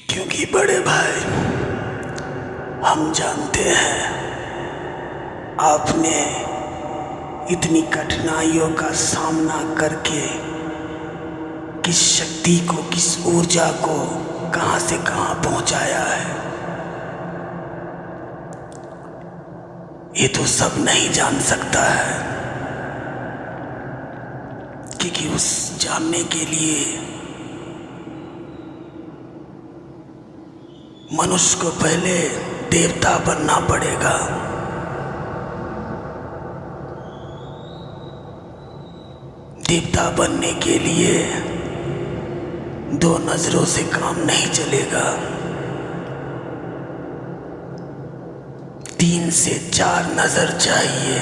क्योंकि बड़े भाई, हम जानते हैं आपने इतनी कठिनाइयों का सामना करके किस शक्ति को, किस ऊर्जा को कहां से कहां पहुंचाया है। ये तो सब नहीं जान सकता है, क्योंकि उस जानने के लिए मनुष्य को पहले देवता बनना पड़ेगा। देवता बनने के लिए दो नजरों से काम नहीं चलेगा, 3 से 4 नजर चाहिए।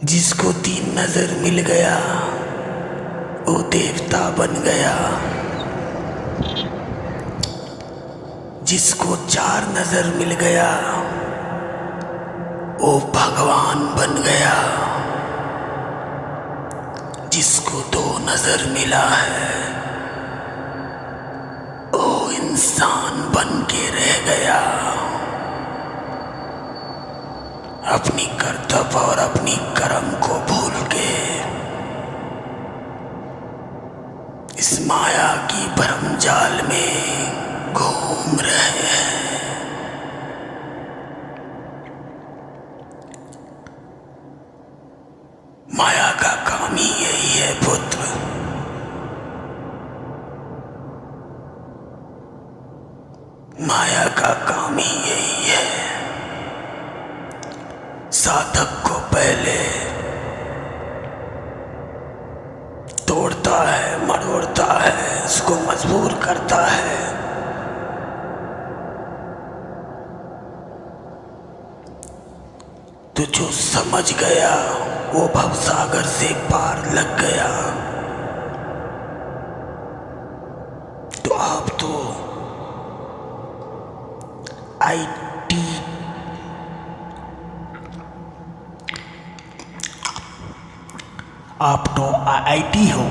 जिसको 3 नजर मिल गया वो देवता बन गया, जिसको 4 नजर मिल गया वो भगवान बन गया, जिसको 2 नजर मिला है वो इंसान बन के रह गया। अपनी कर्तव्य और अपनी कर्म को भूल के इस माया की भ्रम जाल में घूम रहे हैं। माया का काम ही यही है पुत्र। माया का काम ही यही है। साधक को पहले तोड़ता है, मरोड़ता है, उसको मजबूर करता है। तो जो समझ गया वो भवसागर से पार लग गया। तो आप तो आईटी हो।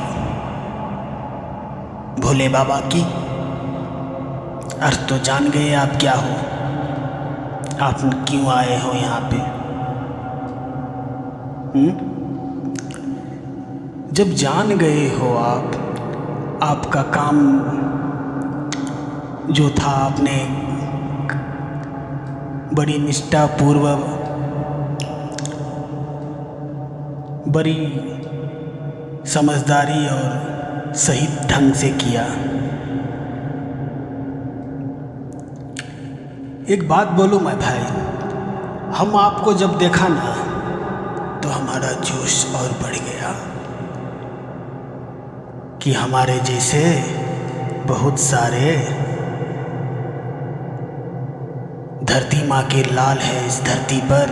भोले बाबा की अर्थ तो जान गए आप क्या हो, आप क्यों आए हो यहाँ पे। जब जान गए हो आपका काम जो था, आपने बड़ी निष्ठापूर्वक, बड़ी समझदारी और सही ढंग से किया। एक बात बोलूं मैं भाई, हम आपको जब देखा ना तो हमारा जोश और बढ़ गया कि हमारे जैसे बहुत सारे धरती माँ के लाल है इस धरती पर,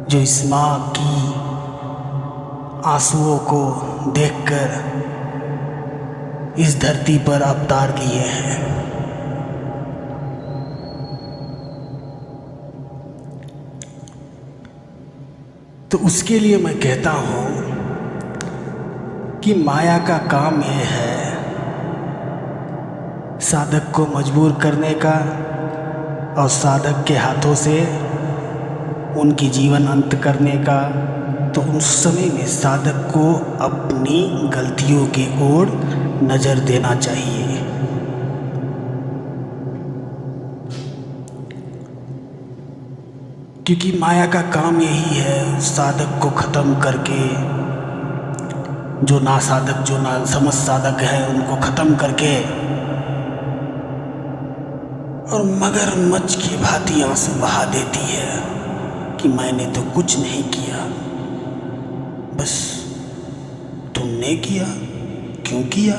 जो इस माँ की आंसुओं को देखकर इस धरती पर अवतार लिए हैं। तो उसके लिए मैं कहता हूँ कि माया का काम यह है साधक को मजबूर करने का और साधक के हाथों से उनकी जीवन अंत करने का। तो उस समय में साधक को अपनी गलतियों की ओर नज़र देना चाहिए। क्योंकि माया का काम यही है साधक को ख़त्म करके, जो ना साधक, जो ना समझ साधक है उनको ख़त्म करके और मगरमच्छ की भांति आंसू बहा देती है कि मैंने तो कुछ नहीं किया, बस तुमने किया। क्यों किया?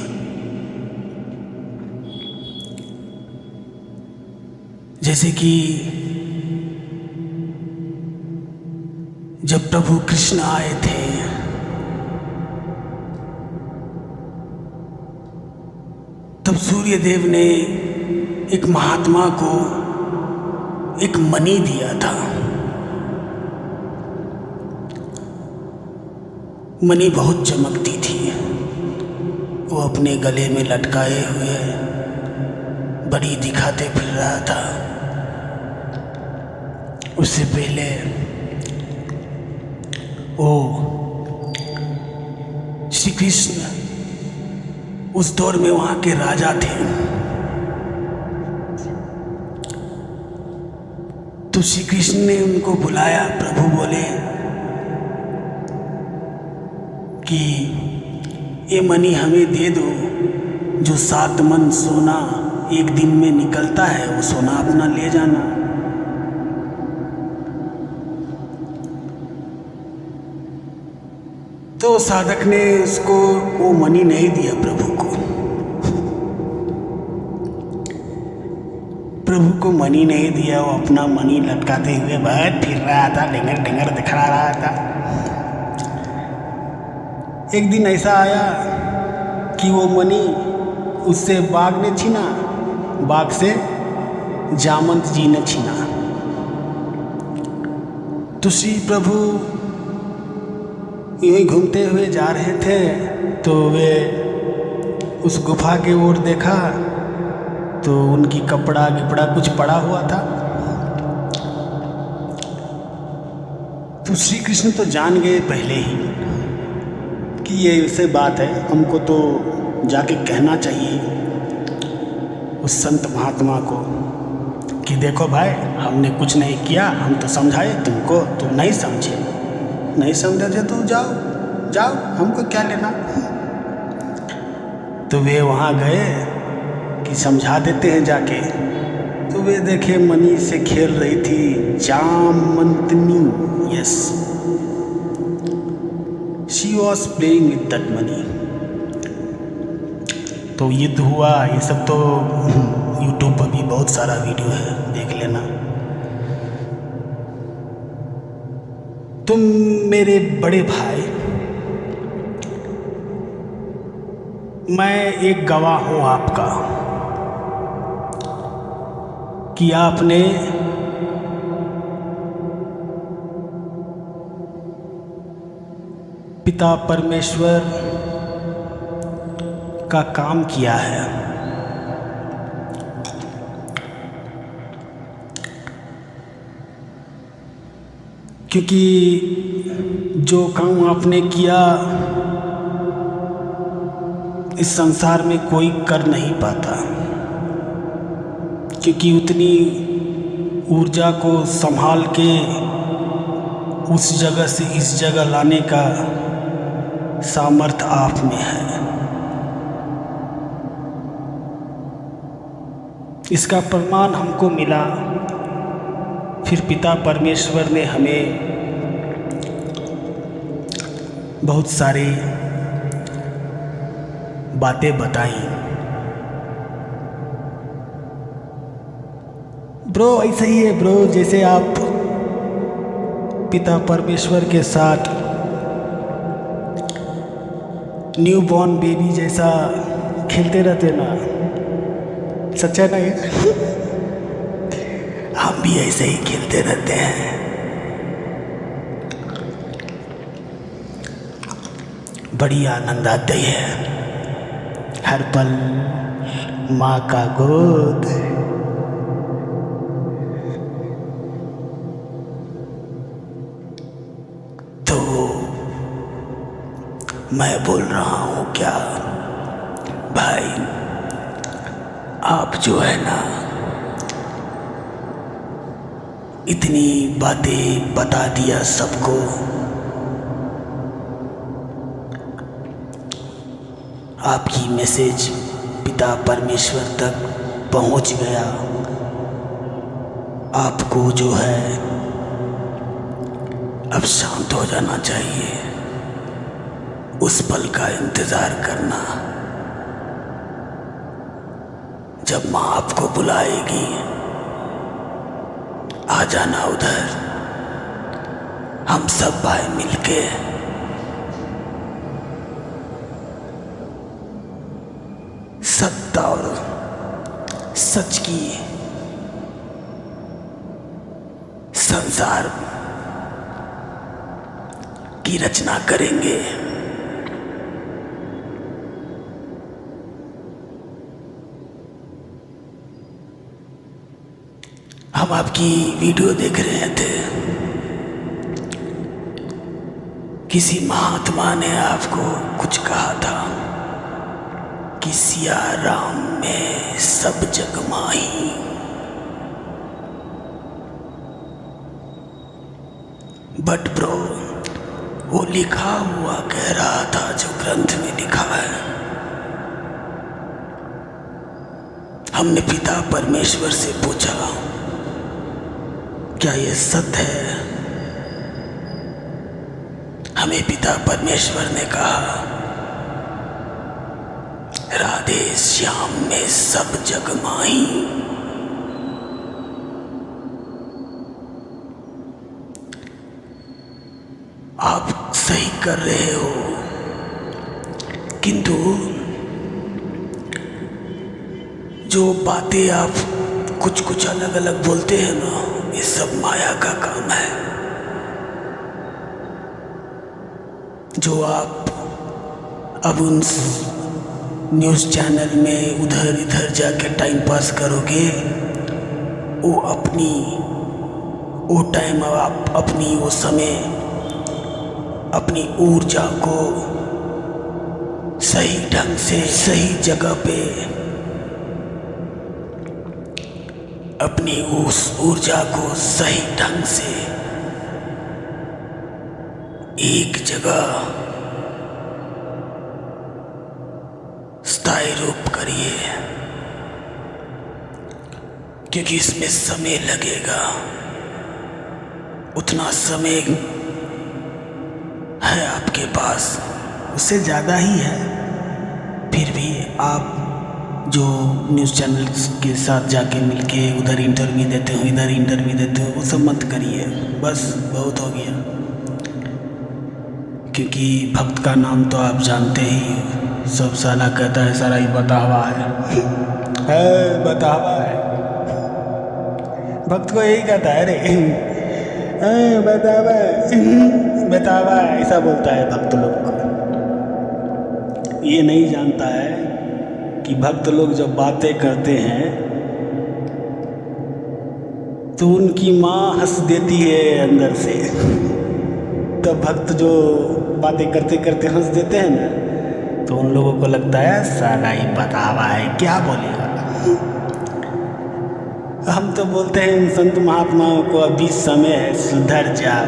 जैसे कि जब प्रभु कृष्ण आए थे तब सूर्य देव ने एक महात्मा को एक मणि दिया था। मणि बहुत चमकती थी। वो अपने गले में लटकाए हुए बड़ी दिखाते फिर रहा था। उससे पहले वो श्री कृष्ण उस दौर में वहाँ के राजा थे। तो श्री कृष्ण ने उनको बुलाया। प्रभु बोले कि ये मणि हमें दे दो, जो 7 मन सोना एक दिन में निकलता है वो सोना अपना ले जाना। तो साधक ने उसको वो मणि नहीं दिया प्रभु को। प्रभु को मणि नहीं दिया। वो अपना मणि लटकाते हुए बहुत फिर रहा था, ढेंगर ढेंगर दिखा रहा था। एक दिन ऐसा आया कि वो मणि उससे बाघ ने छीना, बाघ से जामंत जी ने छीना। तो श्री प्रभु यूं ही घूमते हुए जा रहे थे तो वे उस गुफा के ओर देखा तो उनकी कपड़ा गिपड़ा कुछ पड़ा हुआ था। तो श्री कृष्ण तो जान गए पहले ही कि ये ऐसे बात है, हमको तो जाके कहना चाहिए उस संत महात्मा को कि देखो भाई, हमने कुछ नहीं किया, हम तो समझाए तुमको, तुम नहीं समझे, नहीं समझे तो जाओ जाओ, हमको क्या लेना। तो वे वहाँ गए कि समझा देते हैं जाके। तो वे देखे मणि से खेल रही थी जामंतनी। Yes, she was playing with that money. तो युद्ध हुआ। ये सब तो यूट्यूब पर भी बहुत सारा वीडियो है, देख लेना। तुम मेरे बड़े भाई, मैं एक गवाह हूं आपका कि आपने पिता परमेश्वर का काम किया है। क्योंकि जो काम आपने किया इस संसार में कोई कर नहीं पाता, क्योंकि उतनी ऊर्जा को संभाल के उस जगह से इस जगह लाने का सामर्थ्य आप में है। इसका प्रमाण हमको मिला। फिर पिता परमेश्वर ने हमें बहुत सारी बातें बताई। ब्रो ऐसा ही है ब्रो, जैसे आप पिता परमेश्वर के साथ न्यू बॉर्न बेबी जैसा खेलते रहते ना, सच है ना ये? हम भी ऐसे ही खेलते रहते हैं। बड़ी आनंद आती है हर पल माँ का गोद। तो मैं बोल रहा हूँ क्या भाई, आप जो है ना इतनी बातें बता दिया सबको, आपकी मैसेज पिता परमेश्वर तक पहुंच गया। आपको जो है अब शांत हो जाना चाहिए, उस पल का इंतज़ार करना जब माँ आपको बुलाएगी। आ जाना उधर, हम सब भाई मिलके सत्ता और सच की संसार की रचना करेंगे। हम आपकी वीडियो देख रहे थे, किसी महात्मा ने आपको कुछ कहा था कि सिया राम में सब जग माही। बट ब्रो, वो लिखा हुआ कह रहा था जो ग्रंथ में लिखा है। हमने पिता परमेश्वर से पूछा, क्या ये सत्य है? हमें पिता परमेश्वर ने कहा, राधे श्याम में सब जग माही। आप सही कर रहे हो, किंतु जो बातें आप कुछ कुछ अलग अलग बोलते हैं ना, ये सब माया का काम है। जो आप अब उन न्यूज़ चैनल में उधर इधर जाके टाइम पास करोगे, वो टाइम आप अपनी वो समय अपनी ऊर्जा को सही ढंग से सही जगह पे अपनी उस ऊर्जा को सही ढंग से एक जगह स्थायी रूप करिए, क्योंकि इसमें समय लगेगा। उतना समय है आपके पास, उससे ज़्यादा ही है। फिर भी आप जो न्यूज़ चैनल्स के साथ जाके मिलके उधर इंटरव्यू देते हो, इधर इंटरव्यू देते हो, वो सब मत करिए, बस बहुत हो गया। क्योंकि भक्त का नाम तो आप जानते ही, सब साला कहता है सारा ही बतावा है, बतावा है। भक्त को यही कहता है, अरे बतावा बतावा, ऐसा बोलता है भक्त लोग को। ये नहीं जानता है कि भक्त लोग जब बातें करते हैं तो उनकी माँ हंस देती है अंदर से। तो भक्त जो बातें करते करते हंस देते हैं ना, तो उन लोगों को लगता है साला ही बतावा है, क्या बोलेगा। हम तो बोलते हैं उन संत महात्माओं को, अभी समय है, सुधर जाओ।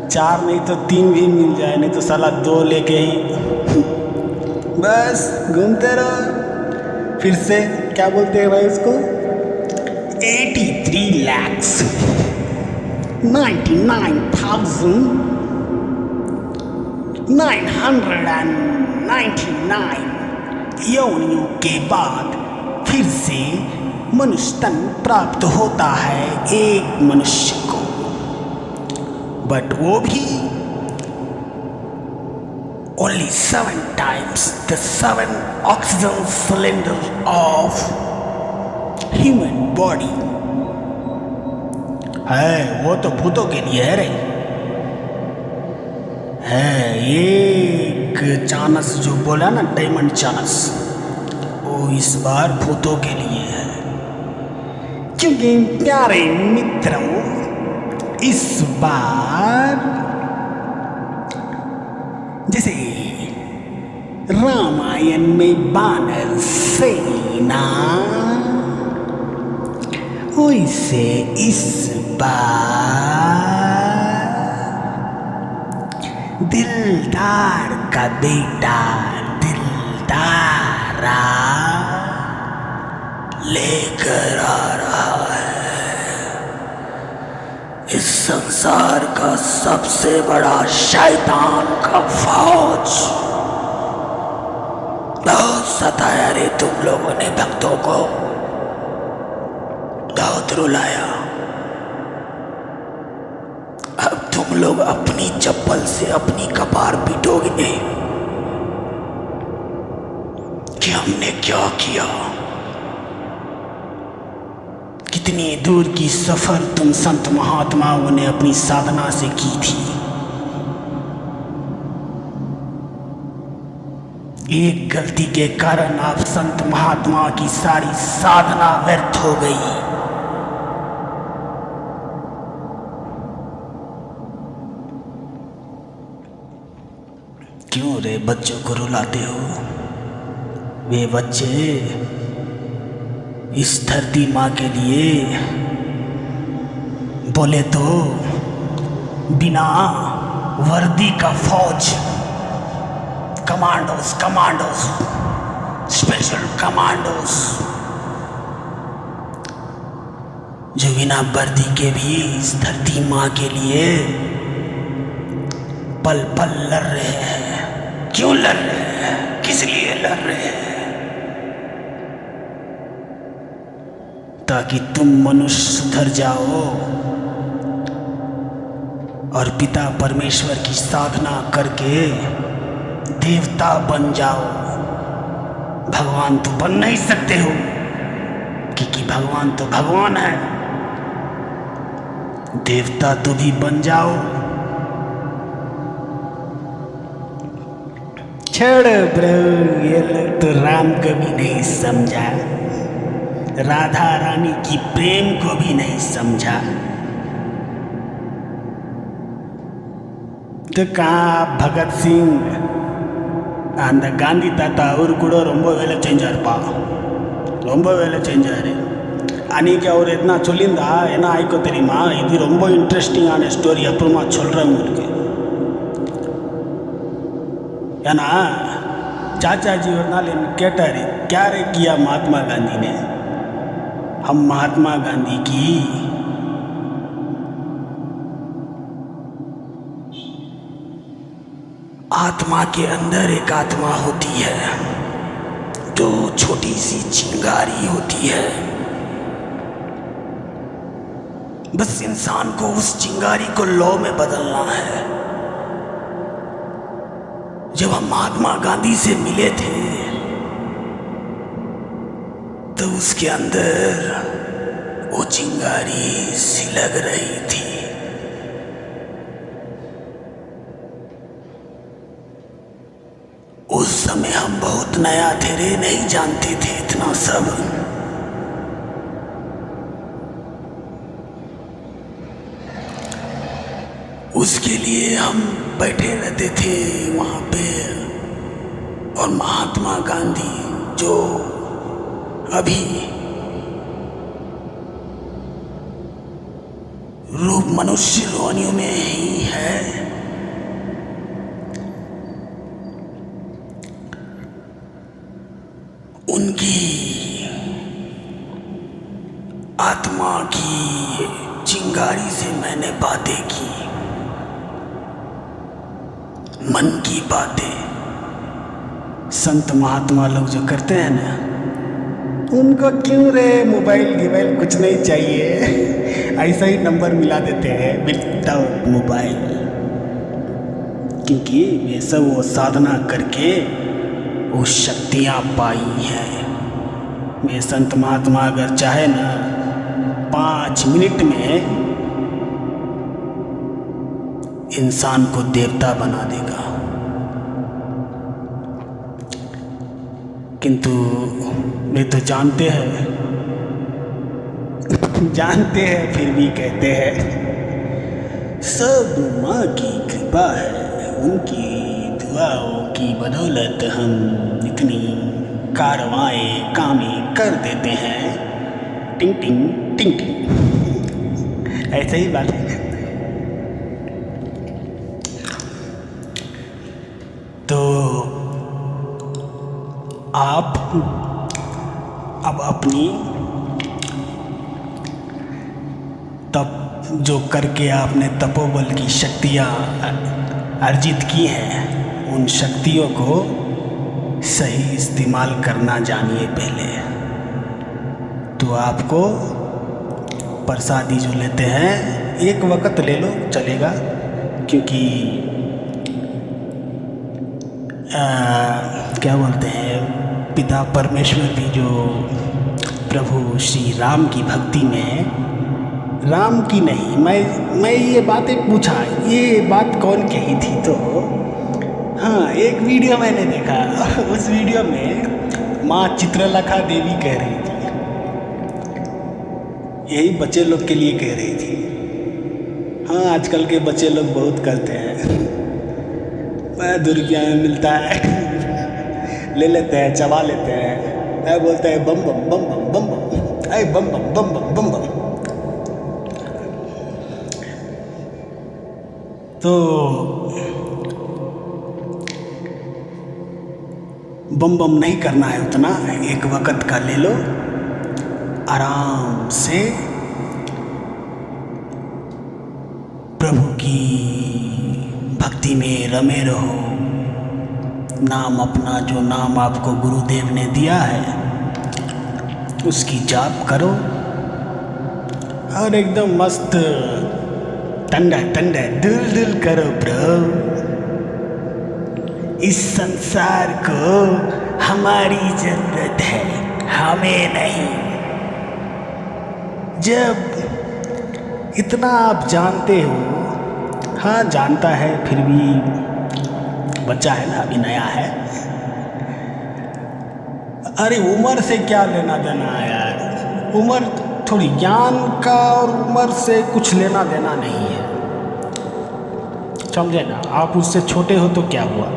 4 नहीं तो 3 भी मिल जाए, नहीं तो साला 2 लेके ही बस घूमते रहो। फिर से क्या बोलते हैं भाई उसको, 83 lakhs 99,999 योनियों के बाद फिर से मनुष्य तन प्राप्त होता है एक मनुष्य को। बट वो भी only 7 times the 7 oxygen cylinder of human body है। वो तो भूतों के लिए है रे, है एक चानस जो बोला ना, डायमंड चानस, वो इस बार भूतों के लिए है। क्योंकि प्यारे मित्रों, इस बार जैसे रामायण में बानर सेना, वैसे इस बार दिलदार का बेटा दिलदारा लेकर आ रहा है इस संसार का सबसे बड़ा शैतान का फौज। बहुत सताया रे तुम लोगों ने भक्तों को, बहुत रुलाया। अब तुम लोग अपनी चप्पल से अपनी कपार पीटोगे कि हमने क्या किया। कितनी दूर की सफर तुम संत महात्माओं ने अपनी साधना से की थी। एक गलती के कारण आप संत महात्मा की सारी साधना व्यर्थ हो गई। क्यों रे बच्चों को रुलाते हो? वे बच्चे इस धरती माँ के लिए बोले तो बिना वर्दी का फौज, कमांडोस कमांडोस स्पेशल कमांडोस, जो बिना वर्दी के भी इस धरती माँ के लिए पल पल लड़ रहे हैं। क्यों लड़ रहे हैं? किस लिए लड़ रहे हैं? ताकि तुम मनुष्य सुधर जाओ और पिता परमेश्वर की साधना करके देवता बन जाओ। भगवान तो बन नहीं सकते हो, क्योंकि भगवान तो भगवान है। देवता तो भी बन जाओ। छोड़ ब्रो, ये लोग तो राम को भी नहीं समझा, राधा रानी की प्रेम को भी नहीं समझा। तो कहाँ भगत सिंह அந்த காந்தி தாத்தா ಅವರು ಕೂಡ ரொம்ப வேலை செஞ்சார்ப்பா, ரொம்ப வேலை செஞ்சார். அன்றைக்கி அவர் எதுனா சொல்லியிருந்தா என்ன ஆயிக்கோ தெரியுமா? இது ரொம்ப இன்ட்ரெஸ்டிங்கான ஸ்டோரி, அப்புறமா சொல்கிறேன் உங்களுக்கு. ஏன்னா चाचा जी ஒரு நாள் என்ன கேட்டார், क्या रे किया महात्मा गांधी ने? हम महात्मा गांधी की आत्मा के अंदर एक आत्मा होती है जो छोटी सी चिंगारी होती है। बस इंसान को उस चिंगारी को लौ में बदलना है। जब हम महात्मा गांधी से मिले थे तो उसके अंदर वो चिंगारी सी लग रही थी। उस समय हम बहुत नया थे रे, नहीं जानते थे इतना सब। उसके लिए हम बैठे रहते थे वहाँ पे, और महात्मा गांधी जो अभी रूप मनुष्य योनियों में ही है, उनकी आत्मा की चिंगारी से मैंने बातें की, मन की बातें। संत महात्मा लोग जो करते हैं ना, उनको क्यों रे मोबाइल गिबाइल कुछ नहीं चाहिए, ऐसा ही नंबर मिला देते हैं विदाउट मोबाइल, क्योंकि वे सब वो साधना करके वो शक्तियाँ पाई हैं। वे संत महात्मा अगर चाहे ना 5 मिनट में इंसान को देवता बना देगा, किंतु वे तो जानते हैं फिर भी कहते हैं सब माँ की कृपा है, उनकी दुआओं की बदौलत हम इतनी कारवाएँ कामें कर देते हैं। टिंग टिंग टिंग टिंग, ऐसा ही बात है। तो आप अब अपनी तप जो करके आपने तपोबल की शक्तियाँ अर्जित की हैं, उन शक्तियों को सही इस्तेमाल करना जानिए पहले। तो आपको प्रसादी जो लेते हैं एक वक्त ले लो चलेगा, क्योंकि क्या बोलते हैं, पिता परमेश्वर भी जो प्रभु श्री राम की भक्ति में, राम की नहीं, मैं ये बातें पूछा, ये बात कौन कही थी? तो हाँ, एक वीडियो मैंने देखा, उस वीडियो में माँ चित्रलेखा देवी कह रही थी, यही बच्चे लोग के लिए कह रही थी। हाँ, आजकल के बच्चे लोग बहुत करते हैं, ₹2 में मिलता है। ले लेते हैं, चबा लेते हैं, ऐ बोलते हैं बम बम बम बम बम बम, ऐ बम बम बम बम बम बम। तो बम बम नहीं करना है उतना, एक वक्त का ले लो, आराम से प्रभु की भक्ति में रमे रहो। नाम अपना, जो नाम आपको गुरुदेव ने दिया है उसकी जाप करो और एकदम मस्त ठंडा ठंडा दिल दिल करो प्रभु। इस संसार को हमारी जरूरत है, हमें नहीं। जब इतना आप जानते हो, हाँ जानता है फिर भी बच्चा है ना, अभी नया है। अरे उम्र से क्या लेना देना है यार, उम्र थोड़ी, ज्ञान का और उम्र से कुछ लेना देना नहीं है, समझे ना। आप उससे छोटे हो तो क्या हुआ,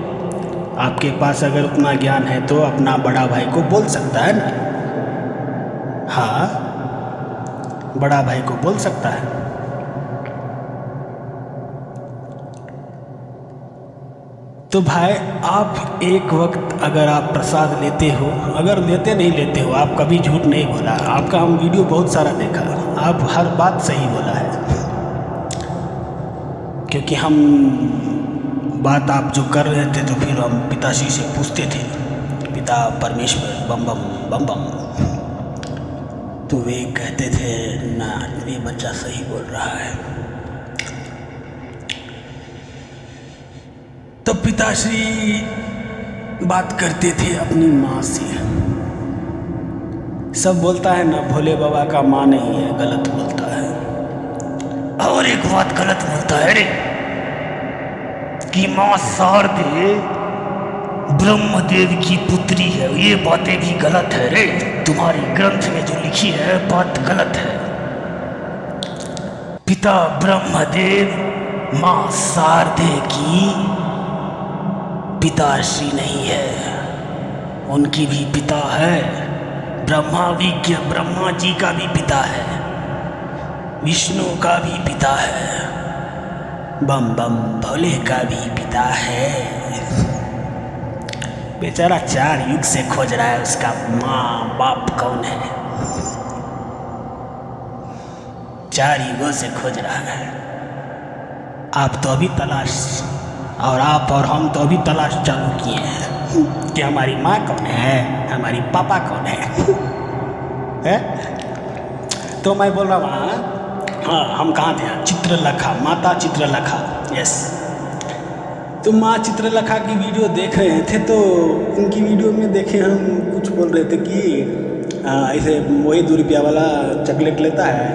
आपके पास अगर उतना ज्ञान है तो अपना बड़ा भाई को बोल सकता है ना। हाँ, बड़ा भाई को बोल सकता है। तो भाई आप एक वक्त अगर आप प्रसाद लेते हो, अगर लेते नहीं लेते हो, आप कभी झूठ नहीं बोला, आपका हम वीडियो बहुत सारा देखा, आप हर बात सही बोला है। क्योंकि हम बात आप जो कर रहे थे तो फिर हम पिताश्री से पूछते थे, पिता परमेश्वर बम बम बम बम, तो वे कहते थे ना ये बच्चा सही बोल रहा है। तो पिताश्री बात करते थे अपनी माँ से। सब बोलता है ना भोले बाबा का माँ नहीं है, गलत बोलता है। और एक बात गलत बोलता है रे, कि माँ शारदे ब्रह्मदेव की पुत्री है, ये बातें भी गलत है रे। तुम्हारी ग्रंथ में जो लिखी है बात गलत है। पिता ब्रह्मदेव माँ शारदे की पिताश्री नहीं है, उनकी भी पिता है। ब्रह्मा जी का भी पिता है, विष्णु का भी पिता है, बम बम भोले का भी पिता है। बेचारा 4 युग से खोज रहा है उसका माँ बाप कौन है, 4 युगों से खोज रहा है। आप तो अभी तलाश, और आप और हम तो अभी तलाश चालू किए हैं कि हमारी माँ कौन है, हमारी पापा कौन है? तो मैं बोल रहा हूँ हाँ, हम कहाँ थे? चित्रलेखा, माता चित्रलेखा, यस। तो माँ चित्रलेखा की वीडियो देख रहे थे, तो उनकी वीडियो में देखे हम कुछ बोल रहे थे कि ऐसे वही ₹2 वाला चॉकलेट लेता है,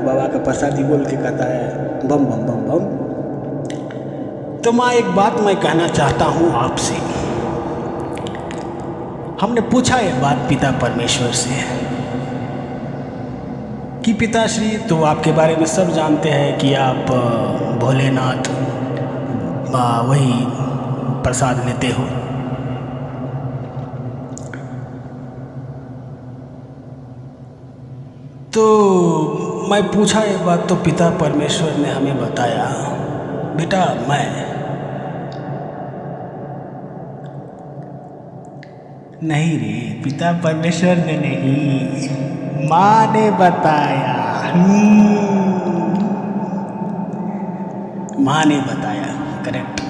बाबा का प्रसादी बोल के कहता है बम बम बम बम। तो माँ एक बात मैं कहना चाहता हूँ आपसे। हमने पूछा ये बात पिता परमेश्वर से कि पिताश्री तो आपके बारे में सब जानते हैं कि आप भोलेनाथ वही प्रसाद लेते हो, तो मैं पूछा ये बात, तो पिता परमेश्वर ने हमें बताया बेटा मैं नहीं रे, पिता परमेश्वर ने नहीं, माँ ने बताया। माँ ने बताया, करेक्ट,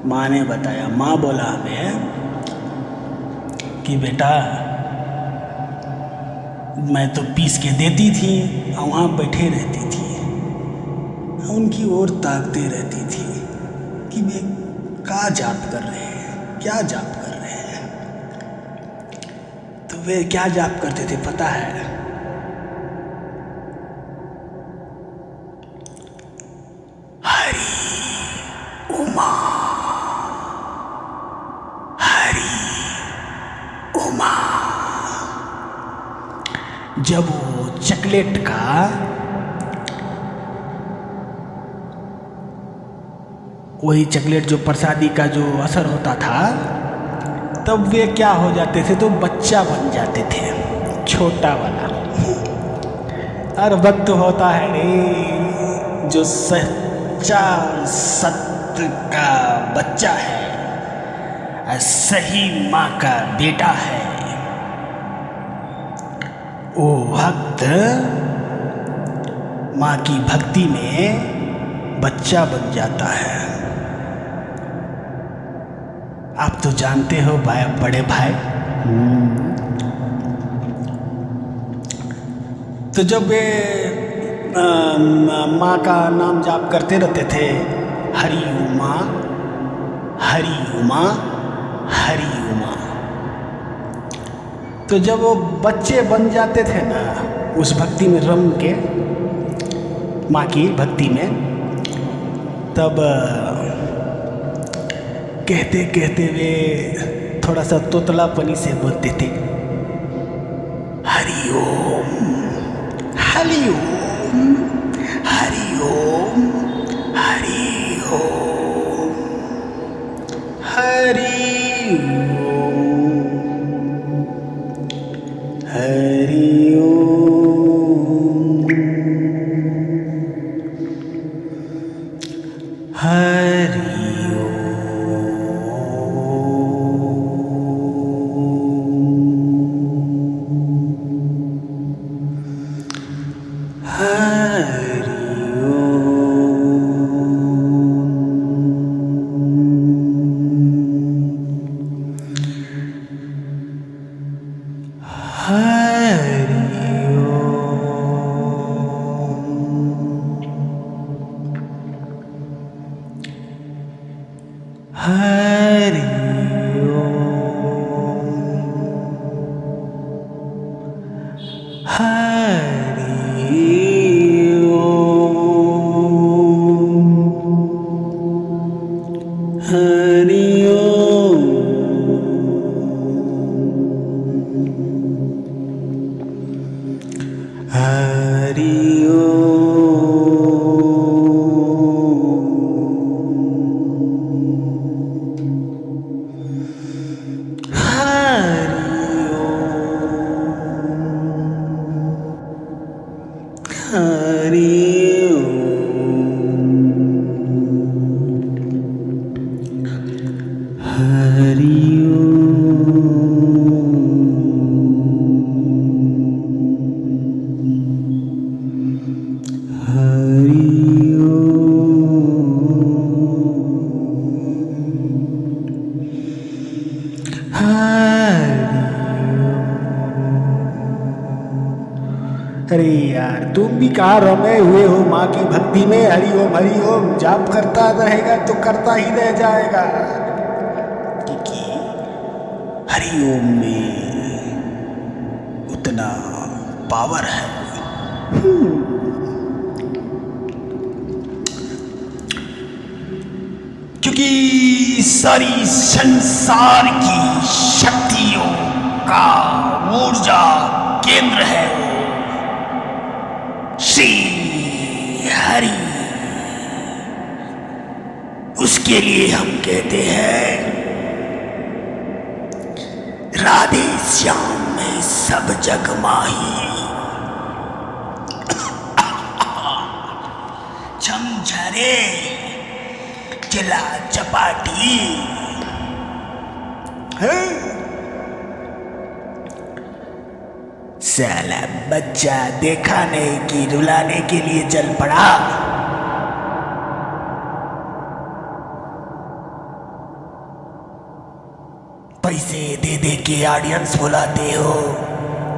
माँ ने बताया। माँ बोला हमें कि बेटा मैं तो पीस के देती थी और वहाँ बैठे रहती थी, उनकी ओर ताकते रहती थी कि वे क्या जाप कर रहे हैं, क्या जाप कर रहे हैं। तो वे क्या जाप करते थे पता है? हरि उमा, हरि उमा। जब वो चॉकलेट का वही चॉकलेट जो प्रसादी का जो असर होता था, तब वे क्या हो जाते थे, तो बच्चा बन जाते थे, छोटा वाला। और वक्त होता है रे, जो सच्चा सत्य का बच्चा है, सही माँ का बेटा है, वो भक्त माँ की भक्ति में बच्चा बन जाता है। आप तो जानते हो भाई, बड़े भाई, तो जब वे माँ का नाम जाप करते रहते थे, हरि उमा हरि उमा हरि उमा, तो जब वो बच्चे बन जाते थे ना उस भक्ति में रम के, माँ की भक्ति में, तब कहते कहते वे थोड़ा सा तोतलापनी से बोलते थे, हरि ओम हरि ओम हरि ओम हरि ओम हरि ओम हरि ओम हरि अरे यार, तुम भी कहाँ रमे हुए हो माँ की भक्ति में। हरि ओम जाप करता रहेगा तो करता ही रह जाएगा, क्योंकि हरि ओम में उतना पावर है। क्योंकि सारी संसार की शक्तियों का ऊर्जा केंद्र है श्री हरि। उसके लिए हम कहते हैं राधे श्याम में सब जग माही, झमझरे चिला चपाटी है। साला बच्चा देखा नहीं कि रुलाने के लिए चल पड़ा। पैसे दे दे के ऑडियंस बुलाते हो,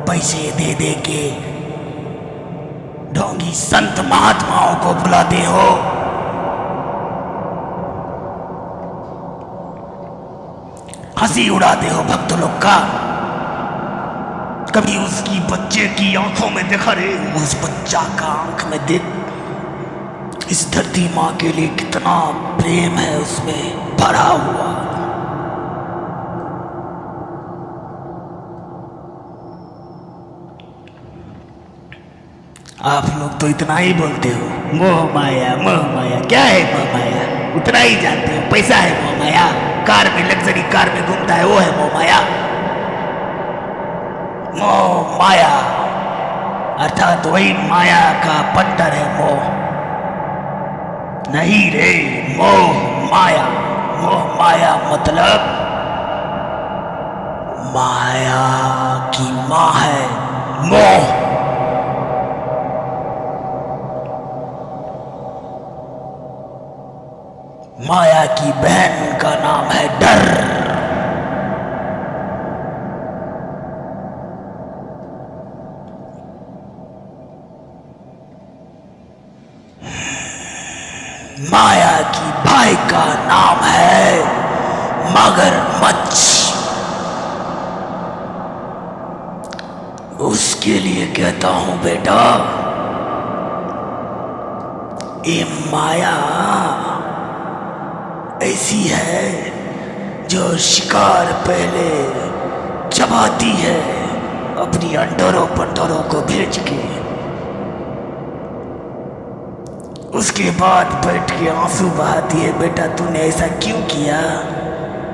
पैसे दे दे के ढोंगी संत महात्माओं को बुलाते हो। हंसी उड़ाते हो भक्त लोग का। कभी उसकी बच्चे की आंखों में देखा रे, उस बच्चा का आंख में देख इस धरती माँ के लिए कितना प्रेम है उसमें भरा हुआ। आप लोग तो इतना ही बोलते हो मोह माया मोह माया। क्या है मोह माया? उतना ही जानते हो, पैसा है मोह माया। कार में, लग्जरी कार में घूमता है, वो है मोह माया। मोह माया अर्थात वही माया का पंटर है मोह। नहीं रे, मोह माया। मोह माया मतलब माया की माँ है मोह। माया की बहन का नाम है डर। माया की भाई का नाम है मगरमच्छ। उसके लिए कहता हूं बेटा, ये माया ऐसी है जो शिकार पहले चबाती है अपनी अंडरों पंडरों को भेज के, उसके बाद बैठ के आंसू बहाती है, बेटा तूने ऐसा क्यों किया,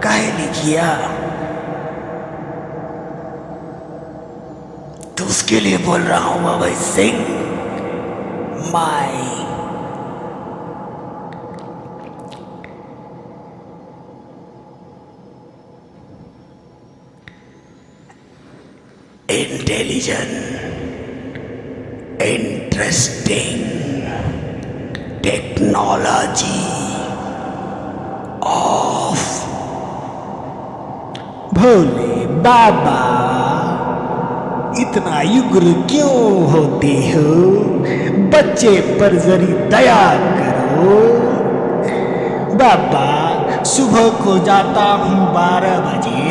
काहे लिए किया। तो उसके लिए बोल रहा हूं बाबा सिंह, माई इंटेलिजेंट इंटरेस्टिंग टेक्नोलॉजी ऑफ भोले बाबा, इतना युग्र क्यों होते हो? बच्चे पर जरी दया करो। बाबा, सुबह को जाता हूँ 12 बजे,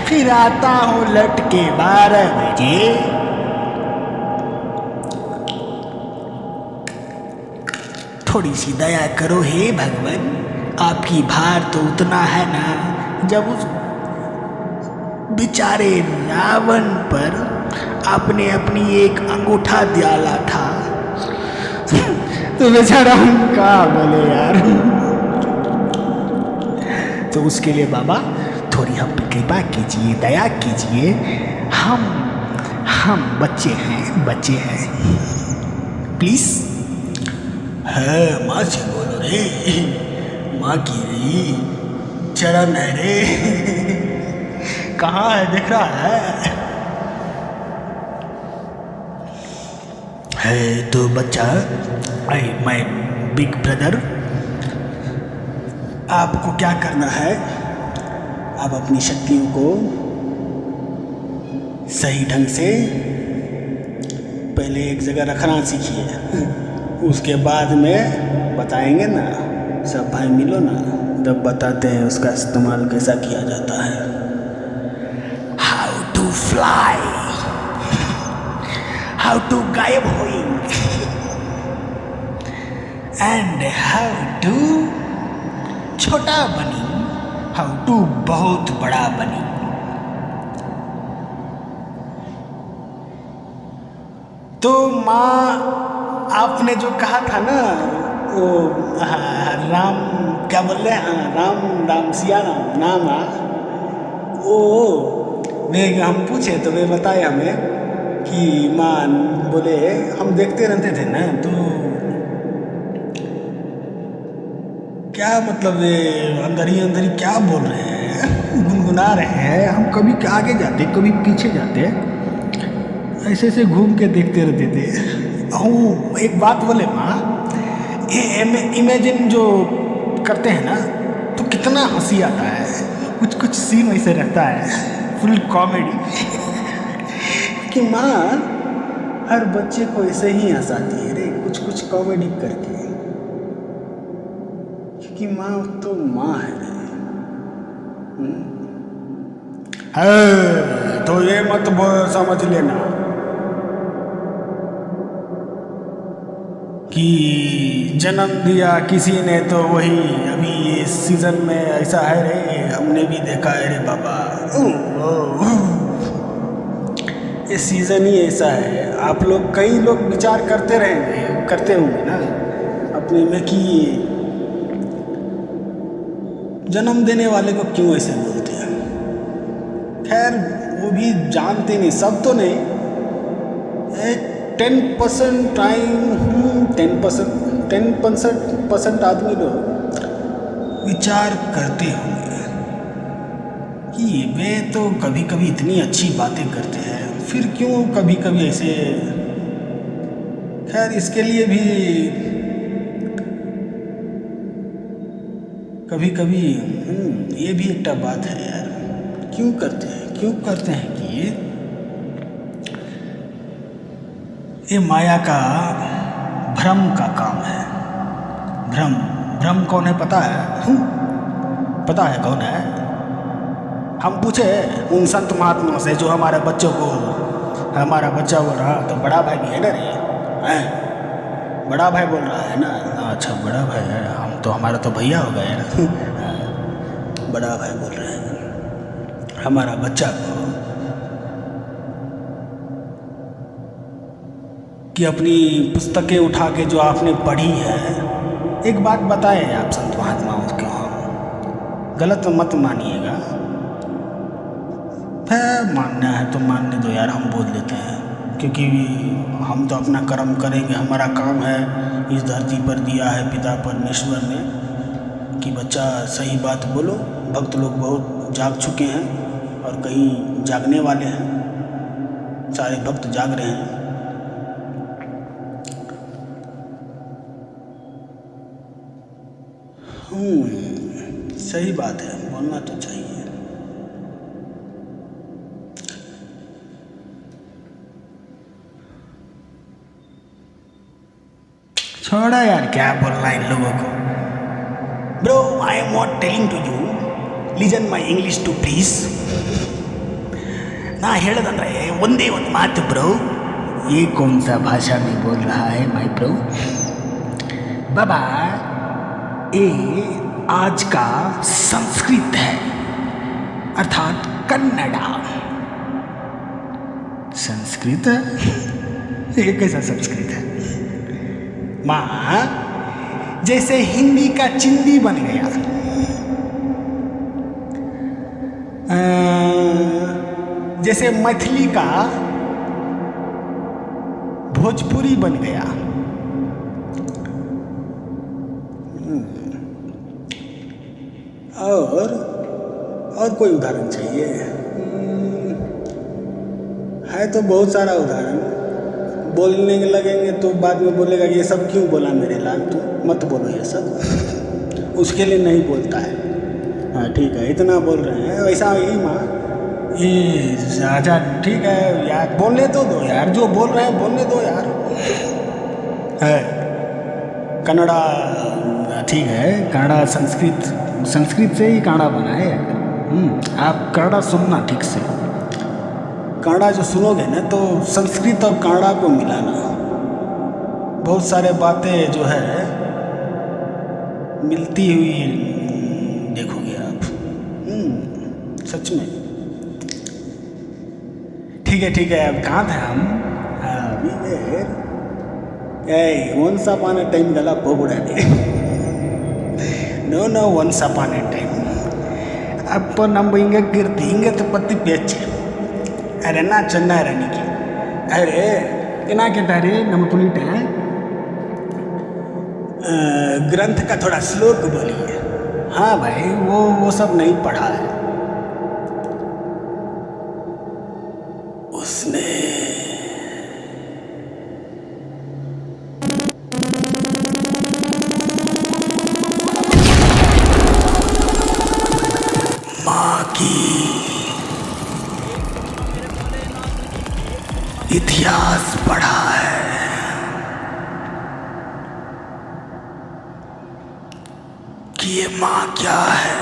फिर आता हूँ लट के 12 बजे। थोड़ी सी दया करो हे भगवान। आपकी भार तो उतना है ना, जब उस बेचारे रावण पर आपने अपनी एक अंगूठा डाला था तो बेचारा हम क्या बोले यार। तो उसके लिए बाबा थोड़ी हम पे कृपा कीजिए, दया कीजिए। हम बच्चे हैं प्लीज। है माँ से बोलो रे, माँ की री चरण है रे। कहाँ है, दिख रहा है तो बच्चा। मैं बिग ब्रदर, आपको क्या करना है, आप अपनी शक्तियों को सही ढंग से पहले एक जगह रखना सीखिए, उसके बाद में बताएंगे ना, सब भाई मिलो ना, तब बताते हैं उसका इस्तेमाल कैसा किया जाता है। How to fly, how to गायब होइंग, एंड हाउ टू छोटा बनी, हाउ टू बहुत बड़ा बनी। तो माँ, आपने जो कहा था ना वो राम, क्या बोल रहे हैं, राम सिया नाम वो वे हम पूछे तो वे बताए हमें कि माँ बोले हम देखते रहते थे ना, तो क्या मतलब वे अंदर ही क्या बोल रहे हैं, गुनगुना रहे हैं। हम कभी आगे जाते कभी पीछे जाते, ऐसे घूम के देखते रहते थे। एक बात बोले माँ, ये इमेजिन जो करते हैं ना तो कितना हंसी आता है, कुछ सीन ऐसे रहता है, फुल कॉमेडी कि माँ हर बच्चे को ऐसे ही हंसाती है रे, कुछ कॉमेडी करके, क्योंकि माँ तो माँ है रे। तो ये मत समझ लेना कि जन्म दिया किसी ने तो वही अभी ये सीजन में ऐसा है रे, हमने भी देखा है रे बाबा। ये सीजन ही ऐसा है। आप लोग, कई लोग विचार करते रहेंगे, करते होंगे ना अपने में कि जन्म देने वाले को क्यों ऐसे बोलते हैं? खैर वो भी जानते नहीं, सब तो नहीं, एक 10% टाइम 10% आदमी लोग विचार करते होंगे कि वे तो कभी कभी इतनी अच्छी बातें करते हैं, फिर क्यों कभी कभी ऐसे। खैर इसके लिए भी कभी कभी ये भी एक बात है यार, क्यों करते हैं कि ये माया का भ्रम का काम है। भ्रम कौन है पता है? पता है कौन है? हम पूछे उन संत महात्माओं से जो हमारे बच्चों को, हमारा बच्चा बोल रहा तो बड़ा भाई भी है ना रे, हैं? बड़ा भाई बोल रहा है ना? अच्छा बड़ा भाई है, हम तो हमारा तो भैया हो गया ना। बड़ा भाई बोल रहे हैं हमारा बच्चा को कि अपनी पुस्तकें उठा के जो आपने पढ़ी है, एक बात बताएं आप संत महात्माओं को, गलत मत मानिएगा, मानना है तो मानने दो यार, हम बोल देते हैं क्योंकि हम तो अपना कर्म करेंगे, हमारा काम है इस धरती पर दिया है पिता परमेश्वर ने कि बच्चा सही बात बोलो। भक्त लोग बहुत जाग चुके हैं और कहीं जागने वाले हैं, सारे भक्त जाग रहे हैं। सही बात है, बोलना तो चाहिए। छोड़ा यार, क्या बोलना इन लोगों को। Bro I am not telling to you, listen my English too please. ನಾ ಹೇಳೋದಂದ್ರೆ ಒಂದೇ ಒಂದು ಮಾತು ಬ್ರೋ. ये कौन सा भाषा में बोल रहा है माई ब्रो? बाबा ये आज का संस्कृत है, अर्थात कन्नड़ा। संस्कृत है? ये कैसा संस्कृत है? माँ जैसे हिंदी का चिंदी बन गया, जैसे मैथिली का भोजपुरी बन गया। और कोई उदाहरण चाहिए? है तो बहुत सारा उदाहरण, बोलने लगेंगे तो बाद में बोलेगा ये सब क्यों बोला मेरे लाल, तू मत बोलो ये सब। उसके लिए नहीं बोलता है। हाँ ठीक है, इतना बोल रहे हैं, वैसा ही माँ ये राजा ठीक है यार, बोलने तो दो यार, जो बोल रहे हैं बोलने दो यार। है कन्नड़ा ठीक है, कन्नड़ा संस्कृत से ही कन्नड़ा बना है। आप कन्नड़ा सुनना ठीक से, कन्नड़ा जो सुनोगे ना तो संस्कृत और कन्नड़ा को मिलाना, बहुत सारे बातें जो है मिलती हुई देखोगे आप। सच में ठीक है। अब कहाँ थे हम? अभी once upon a time गला बोबड़ा दे। No once upon a time அப்போ நம்ம இங்கே கீர்த்தி இங்கே பற்றி பேச்சு अरे ना चन्ना रानी की। अरे क्या கேட்டாரு நம்ம சொல்லிட்டேன், ग्रंथ का थोड़ा श्लोक बोलिए। हाँ भाई वो सब नहीं पढ़ा है उसने। माँ की इतिहास पढ़ा है, कि ये माँ क्या है,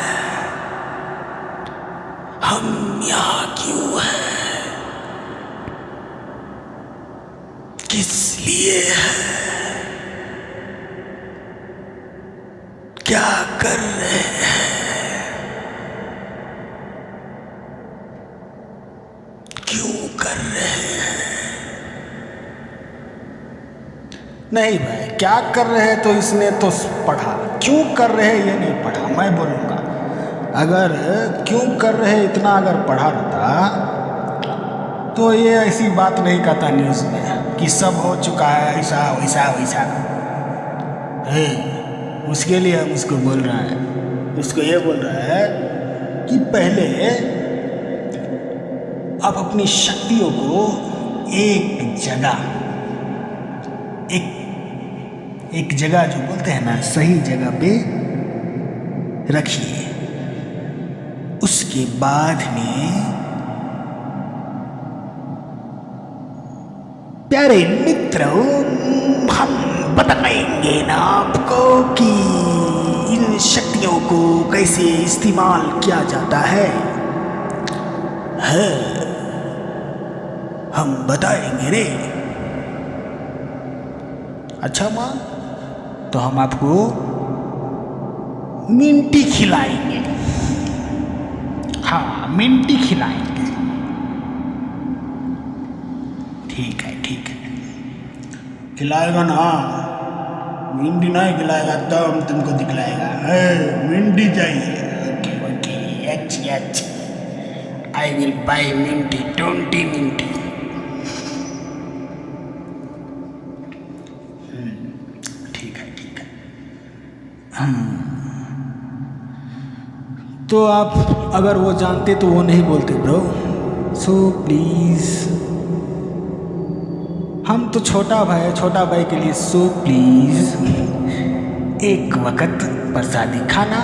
हम यहाँ क्यों हैं, किस लिए है, क्या कर रहे हैं, क्यों कर रहे हैं। नहीं भाई, क्या कर रहे हैं तो इसने तो पढ़ा, क्यों कर रहे हैं ये नहीं पढ़ा। मैं बोलूँगा अगर क्यों कर रहे इतना अगर पढ़ा रहता तो ये ऐसी बात नहीं कहता न्यूज़ में कि सब हो चुका है ऐसा वैसा वैसा। उसके लिए हम उसको बोल रहा है, उसको ये बोल रहा है कि पहले आप अपनी शक्तियों को एक जगह जो बोलते हैं ना सही जगह पे रखिए। उसके बाद में प्यारे मित्रों हम बताएंगे ना आपको कि इन शक्तियों को कैसे इस्तेमाल किया जाता है। हम बताएंगे रे। अच्छा माँ, तो हम आपको मिंटी खिलाएंगे। हाँ, मिंटी खिलाएंगे। ठीक है खिलाएगा ना। मिंटी नहीं खिलाएगा तो हम तुमको दिखलाएगा। मिंटी चाहिए? ओके अच्छा I will buy Minty 20 Minty. ठीक है। तो आप अगर वो जानते तो वो नहीं बोलते ब्रो। सो प्लीज़, हम तो छोटा भाई के लिए सो प्लीज़ एक वक्त प्रसादी खाना,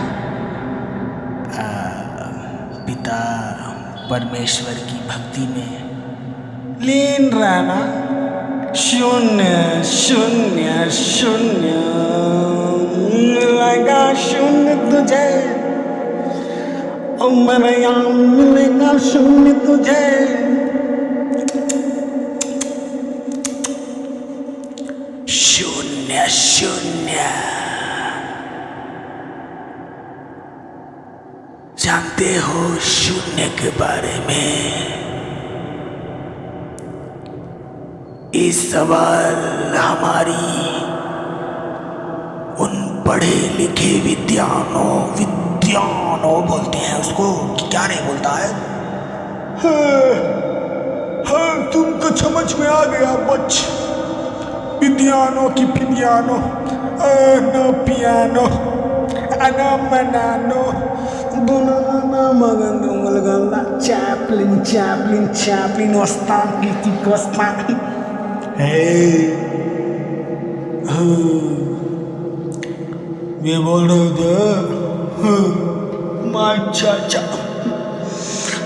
पिता परमेश्वर की भक्ति में लीन रहना। शून्य शून्य शून्य लगा शून्य तुझे, ओ मेरे यहाँ मिलेगा शून्य तुझे। शून्य जानते हो शून्य के बारे में? इस सवाल हमारी उन पढ़े लिखे विद्वानों बोलते हैं उसको, क्या नहीं बोलता है? हाँ तुमको समझ में आ गया बच। विद्वानों की पियानो नो पियानो अना मनानो बनाना मगन दुंगल गंदा चैपलिन वस्तान की वस्तान। मैं बोल रहा था माय चाचा,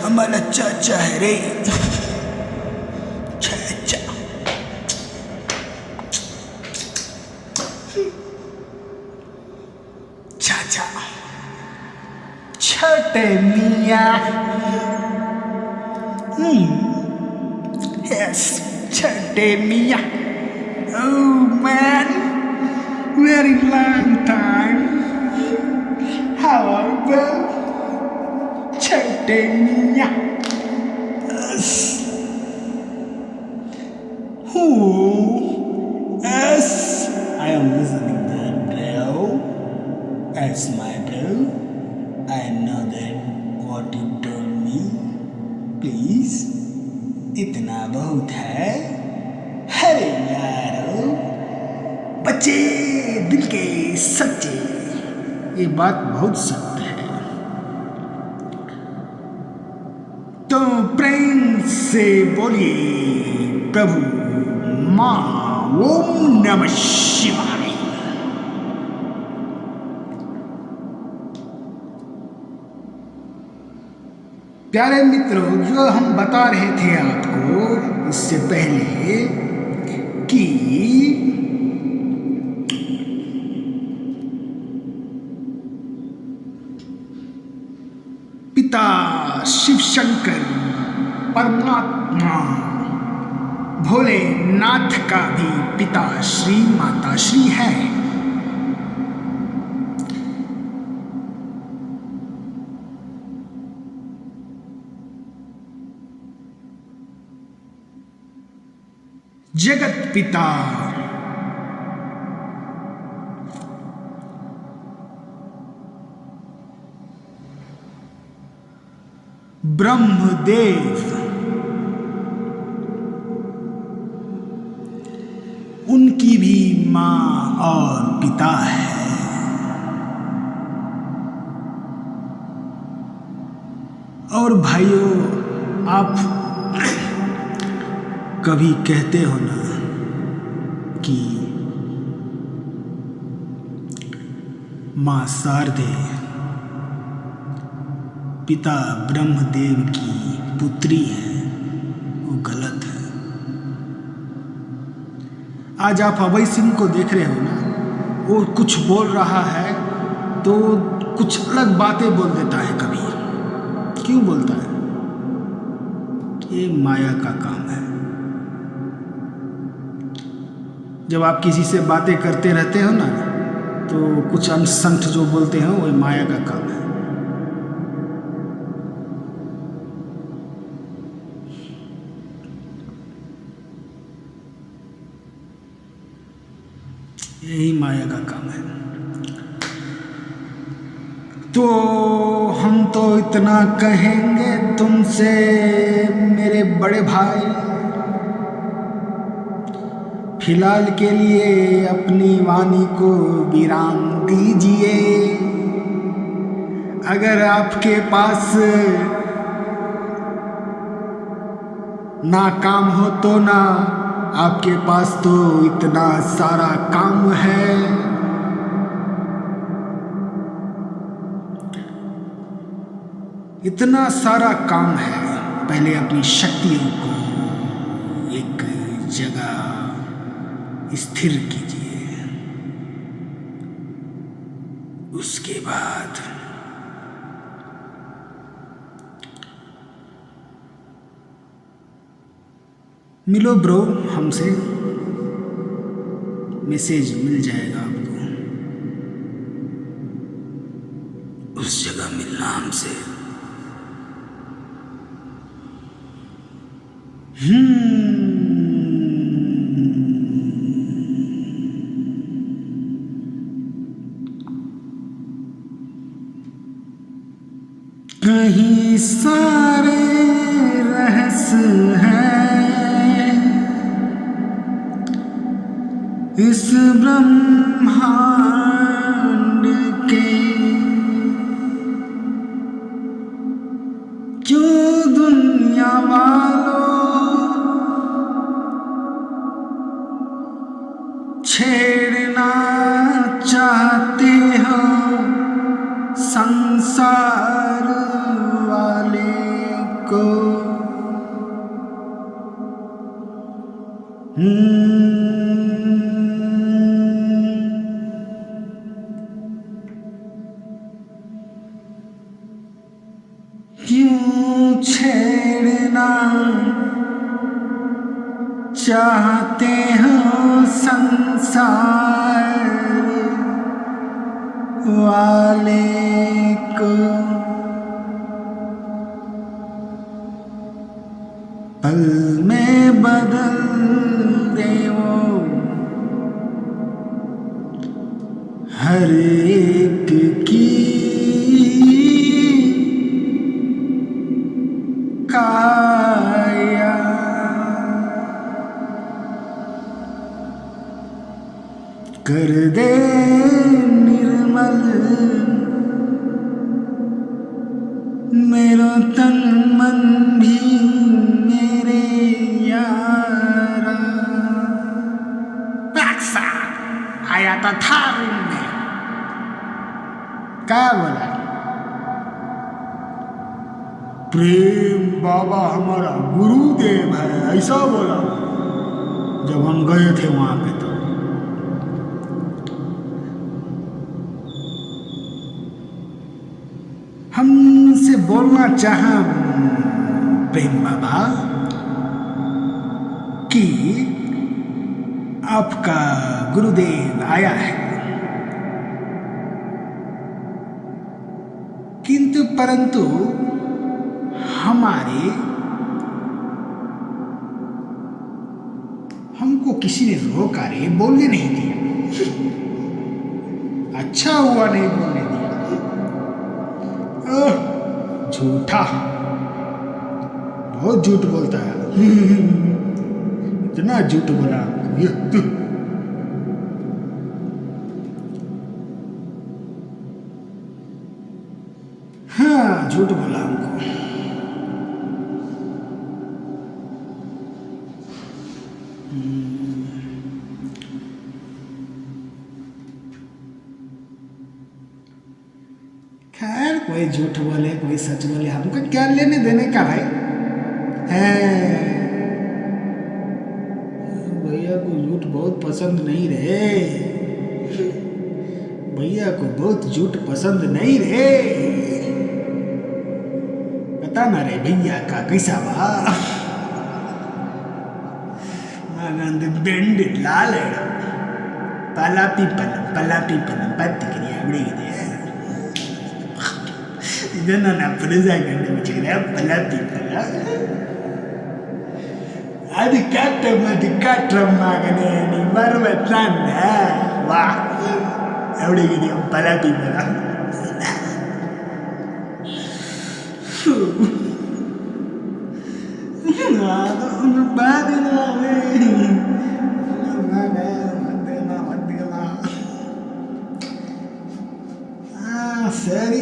हमारा चाचा है रे। चाचा छोटे मियाँ। यस छोटे मियाँ। Oh man, very long time. How are you? छोटे मियाँ। Yes. Who? Yes. I am listening to it, bro. As my bro, I know that what you told me. Please, इतना बहुत है। अरे यारो, बच्चे दिल के सच्चे, ये बात बहुत सत्य है। तो प्रेम से बोलिए प्रभु माँ ओम नमः शिवाय। प्यारे मित्रों, जो हम बता रहे थे आपको इससे पहले कि पिता शिव शंकर परमात्मा भोलेनाथ का भी पिता श्री माता श्री है। जगत पिता ब्रह्मदेव, उनकी भी माँ और पिता है। और भाइयों, आप कभी कहते हो ना कि माँ शारदे पिता ब्रह्मदेव की पुत्री है, वो गलत है। आज आप अभय सिंह को देख रहे हो ना, वो कुछ बोल रहा है तो कुछ अलग बातें बोल देता है। कभी क्यों बोलता है? ये माया का काम है। जब आप किसी से बातें करते रहते हो ना, तो कुछ अनसंठ जो बोलते हैं वो माया का काम है। यही माया का काम है। तो हम तो इतना कहेंगे तुमसे मेरे बड़े भाई, फिलहाल के लिए अपनी वाणी को विराम दीजिए। अगर आपके पास ना काम हो तो ना, आपके पास तो इतना सारा काम है। इतना सारा काम है, पहले अपनी शक्तियों को एक जगह स्थिर कीजिए, उसके बाद मिलो ब्रो हमसे, मैसेज मिल जाएगा आपको। उस जगह मिलना हमसे। कहीं सारे रहस्य हैं इस ब्रह्मांड के, जो दुनिया वालों छेड़ना चाहते हो संसार वाले को। क्यों छेड़ना चाहते हो संसार वाले को। पल में बदल दे वो हर एक की काया। कर दे निर्मल मेरो तन मन भी मेरे यारा। पैसा आया था रूम में, क्या बोला? प्रेम बाबा हमारा गुरुदेव है, ऐसा बोला जब हम गए थे वहां पे। तो हमसे बोलना चाहा प्रेम बाबा कि आपका गुरुदेव आया है, किंतु परंतु हमको किसी ने रोका रे, बोलने नहीं दिया। अच्छा हुआ नहीं बोलने दिया। झूठा। बहुत झूठ बोलता है। इतना झूठ बोला ये तू। हाँ, झूठ बोला हमको। खैर, कोई झूठ बोले कोई सच बोले, हमको क्या लेने देने का भाई है। भैया को झूठ बहुत पसंद नहीं रहे, भैया को बहुत झूठ पसंद नहीं रे। पता ना रे भैया का कैसा बा ಬೆಂಡ್ ಲಾಲ ಪಲಾಪಿ ಪಲ ಪತ್ತಿಗೆ ಎವಡಿಗಿದೆ ಇದನ್ನು ನಾನು ಪುಲಿಸಾಗಿ ಕಂಡುಬಿಟ್ಟಿದೆ ಪಲಾಪಿ ಪಲ ಅದು ಕಾಟ್ರ ಮಗನೇ ನೀ ಬರುವ ತಾಂಡ ವಾ ಎವಡಿಗಿದೆಯೋ ಪಲಾಪಿ ಪಲ சரி.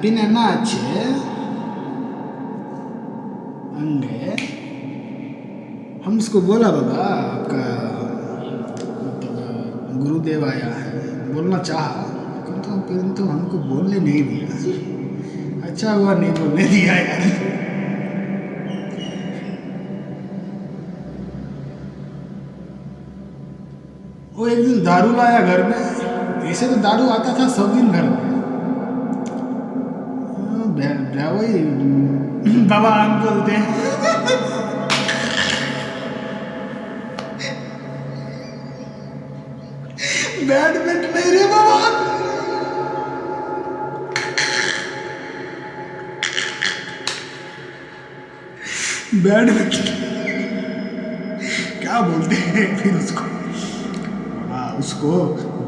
பின்ன என்ன ஆச்சு அங்கே? हम उसको बोला बाबा आपका गुरुदेव आया है, बोलना चाहा तो हमको बोलने नहीं दिया। अच्छा हुआ नहीं बोलने दिया यार। वो एक दिन दारू लाया घर में, ऐसे तो दारू आता था सब दिन घर में। वही बाबा हम बोलते हैं बैडमिंटन नहीं रे बाबा, बैडमिंटन क्या बोलते हैं फिर उसको? उसको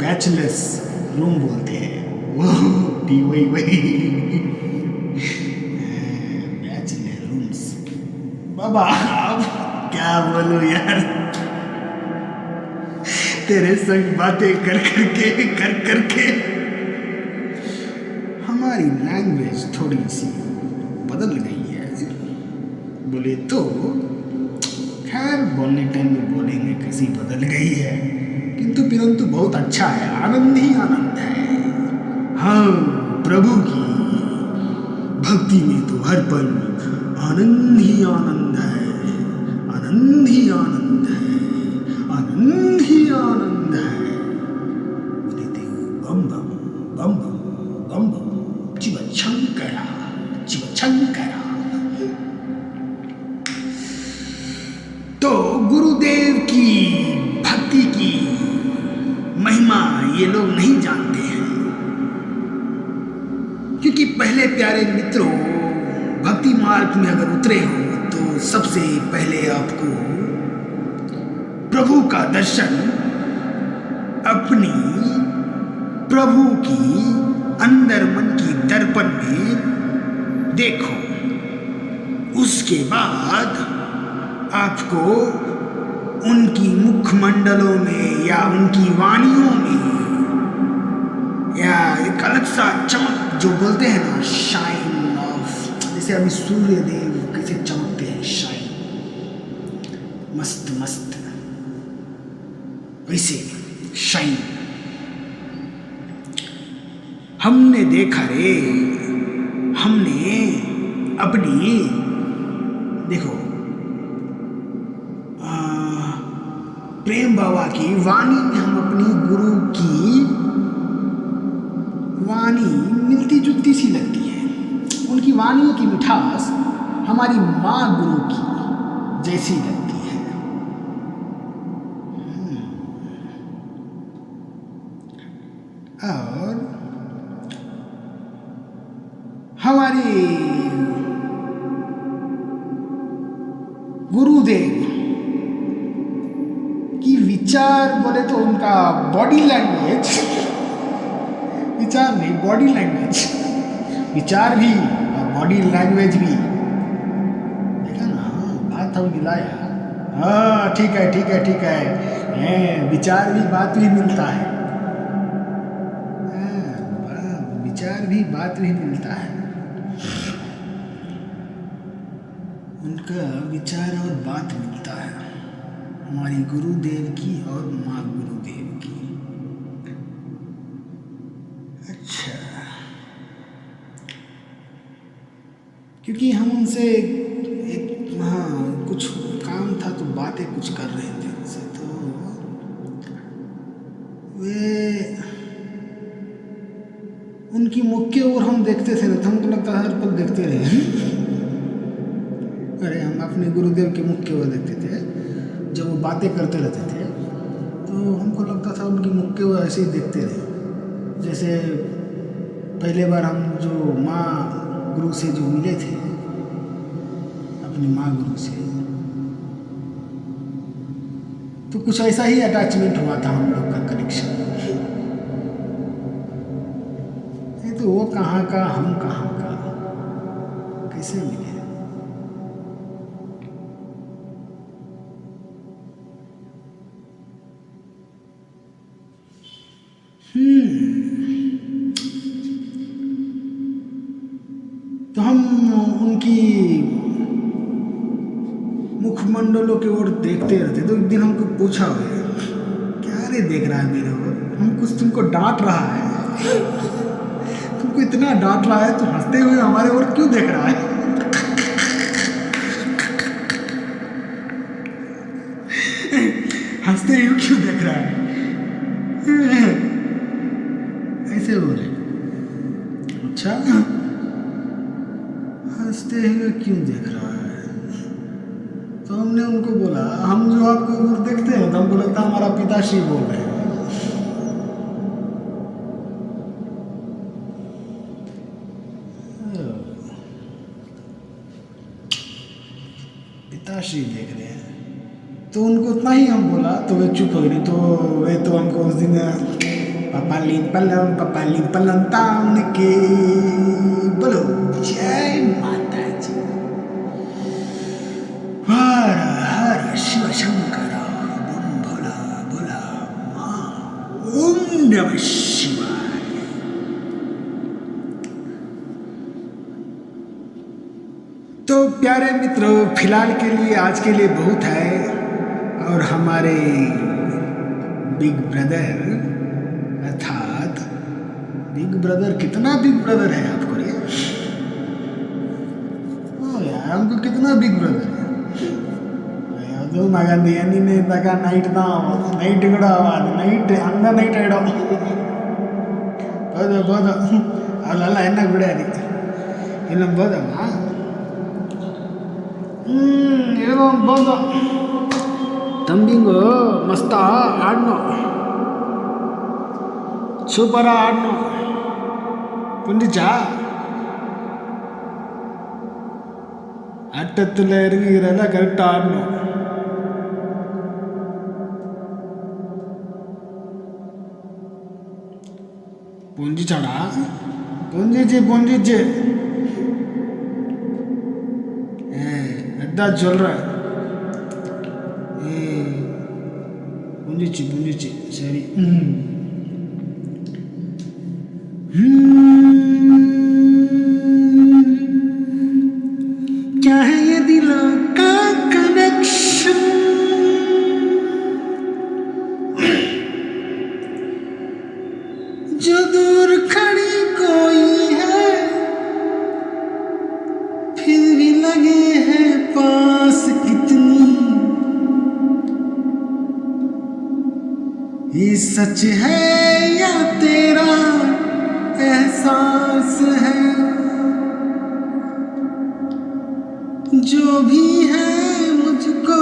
बैचलर्स रूम बोलते हैं। वही बैचलर रूम्स। बाबा अब क्या बोलो यार, तेरे संग बातें कर करके हमारी लैंग्वेज थोड़ी सी बदल गई है। बोले तो खैर बोलने टाइम में बोलेंगे कैसी बदल गई है, किंतु परंतु बहुत अच्छा है, आनंद ही आनंद है। हाँ, प्रभु की भक्ति में तो हर पल आनंद ही आनंद है, आनंद ही आनंद है, आनंद ही आनंद है। बम बम बम बम बम बम शिव शंकरा शिव शंकरा। तो गुरुदेव की भक्ति की महिमा ये लोग नहीं जानते हैं, क्योंकि पहले प्यारे मित्रों भक्ति मार्ग में अगर उतरे हो तो सबसे पहले आपको प्रभु का दर्शन अपनी प्रभु की अंदर मन की दर्पण में देखो। उसके बाद आपको उनकी मुखमंडलों में या उनकी वाणियों में या एक अलग सा चमक जो बोलते हैं ना, शाइन ऑफ, जैसे अभी सूर्य देव कैसे चमकते हैं, शाइन मस्त मस्त वैसे शाइन हमने देखा रे। हमने अपनी देखो प्रेम बाबा की वाणी में हम अपनी गुरु की वाणी मिलती जुलती सी लगती है। उनकी वाणियों की मिठास हमारी माँ गुरु की जैसी लगती है। और हमारे गुरुदेव की विचार बोले तो उनका बॉडी लैंग्वेज, विचार नहीं बॉडी लैंग्वेज विचार भी और बॉडी लैंग्वेज भी। देखा ना, बात हम मिलाया। हाँ ठीक है ठीक है ठीक है, विचार भी बात भी मिलता है। विचार भी बात भी मिलता है। उनका विचार और बात मिलता है, हमारी गुरुदेव की और माँ गुरुदेव की। अच्छा, क्योंकि हम उनसे हाँ कुछ काम था तो बातें कुछ कर रहे थे उनसे, तो वे उनकी मुख के ओर हम देखते थे तो हमको लगता हर पल देखते रहे। अरे हम अपने गुरुदेव के मुख की ओर देखते थे जब वो बातें करते रहते थे, तो हमको लगता था उनकी मुख की ओर ऐसे ही देखते रहे। जैसे पहले बार हम जो माँ गुरु से जो मिले थे, अपनी माँ गुरु से, तो कुछ ऐसा ही अटैचमेंट हुआ था हम लोग का, कनेक्शन। तो वो कहाँ का, हम कहाँ का, कैसे मिले? तो हम उनकी मुखमंडलों की ओर देखते रहते। तो एक दिन हमको पूछा, क्या रे देख रहा है मेरे ओर, हम कुछ तुमको डांट रहा है, तुमको इतना डांट रहा है, तो हंसते हुए हमारे ओर क्यों देख रहा है? हंसते हुए क्यों देख रहा है? ऐसे बोले। अच्छा, हंसते हुए क्यों देख रहा है? तो हमने उनको बोला, हम जो आपको ओर देखते हैं तो हमको लगता है हमारा पिताश्री बोल रहे हैं। पिताश्री देख रहे हैं, तो उनको उतना ही हम बोला, तो वे चुप हो गए। तो वे तो हमको उस दिन पपाली पलम ताम के बोलो जय माता जी, हर हर शिव शंकर बम भोला भोला ओम नमः शिवाय। तो प्यारे मित्रों, फिलहाल के लिए आज के लिए बहुत है। और हमारे बिग ब्रदर, अर्थात बिग ब्रदर, कितना बिग ब्रदर है आपको रे? ओ यार, हमको कितना बिग ब्रदर है? ಅದು ಮಗಂದು ಏನಿನ್ನೆ ಇದ್ದಾಗ ನೈಟ್ ನೈಟ್ ಕೂಡ ನೈಟ್ ಹಂಗ ನೈಟ್ ಆಡೋ ಬೋದು ಅಲ್ಲೆಲ್ಲ ಎನ್ನಾಗ ಬಿಡಾರಿ ಇಲ್ಲ ಬೋದಮ್ಮ ಏನೋ ಬೋದು ತಂಬಿಂಗು ಮಸ್ತ ಆಡ್ನೋ, ಸೂಪರ ಆಡ್ನೋ புரிஞ்சிச்சா? ஆட்டத்தில் இருக்கிறதெல்லாம் கரெக்டாக ஆடணும். புரிஞ்சிச்சாடா? புரிஞ்சிச்சு. அதான் சொல்கிறேன். புரிஞ்சிச்சு சரி. क्या है ये दिलों का कनेक्शन, जो दूर खड़ी कोई है फिर भी लगे है पास कितनी, ये सच है या तेरा एहसास है, जो भी है मुझको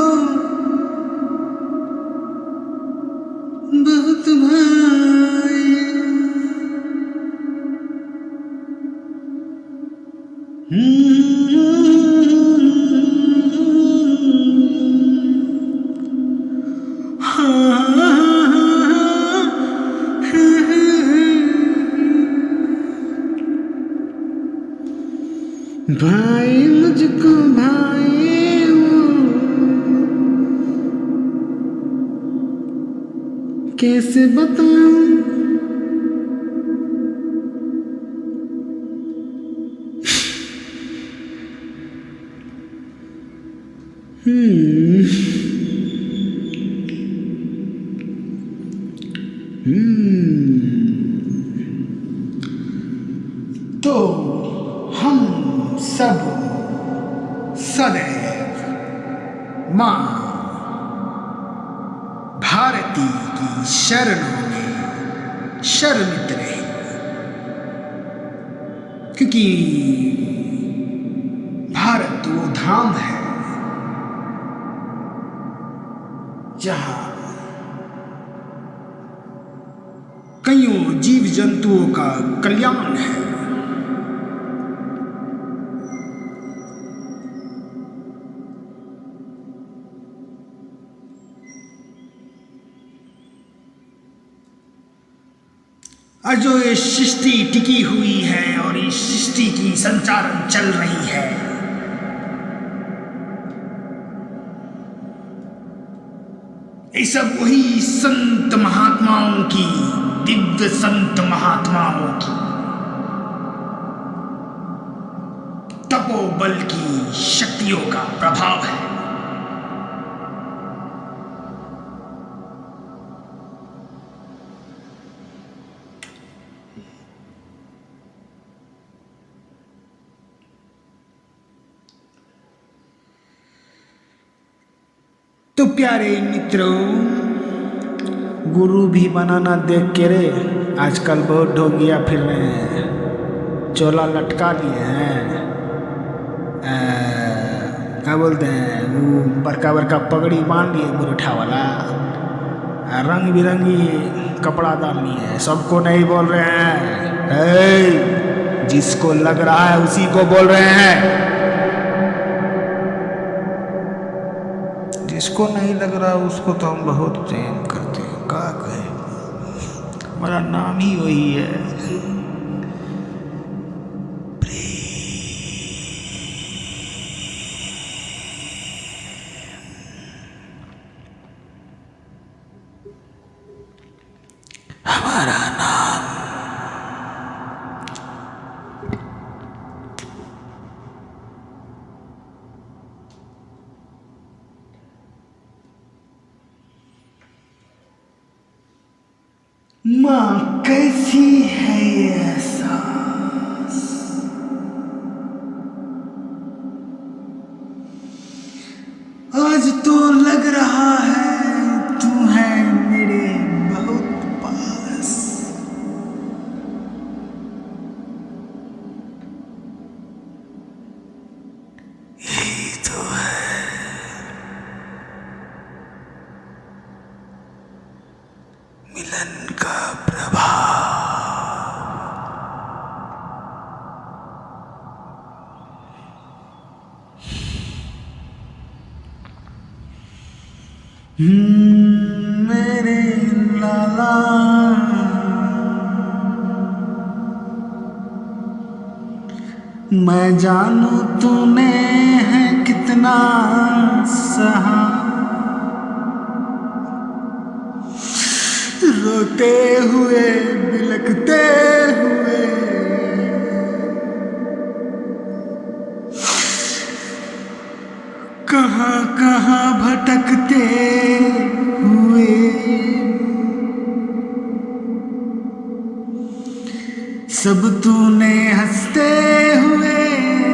बहुत भाई। भाई मुझको भाई कैसे बताऊं। तो हम सब सदैव माँ भारती की शरणों में शरणित रहे, क्योंकि भारत वो धाम है जहां कईयों जीव जंतुओं का कल्याण है। और जो ये सृष्टि टिकी हुई है और इस सृष्टि की संचालन चल रही है, ये सब वही संत महात्माओं की, दिव्य संत महात्माओं की तपोबल की शक्तियों का प्रभाव है। तो प्यारे मित्रों, गुरु भी बनाना देख के रे आजकल बहुत ढोंगिया फिर रहे हैं, चोला लटका लिए हैं, क्या बोलते हैं वो बड़का बड़का पगड़ी बांध लिए मुरठा वाला, रंग बिरंगी कपड़ा डाल लिए, सबको नहीं बोल रहे हैं, जिसको लग रहा है उसी को बोल रहे हैं, जिसको नहीं लग रहा उसको तो हम बहुत प्रेम करते हैं। क्या कहें, हमारा नाम ही वही है, हमारा नाम माँ। कैसी है ये एहसास, आज तो लग रहा है तू है मेरे बहुत पास, यही तो है मिलन का प्रभाव। मेरे लाला मैं जानू तूने है कितना सहा, रोते हुए बिलखते हुए कहाँ कहाँ भटकते हुए, सब तूने हंसते हुए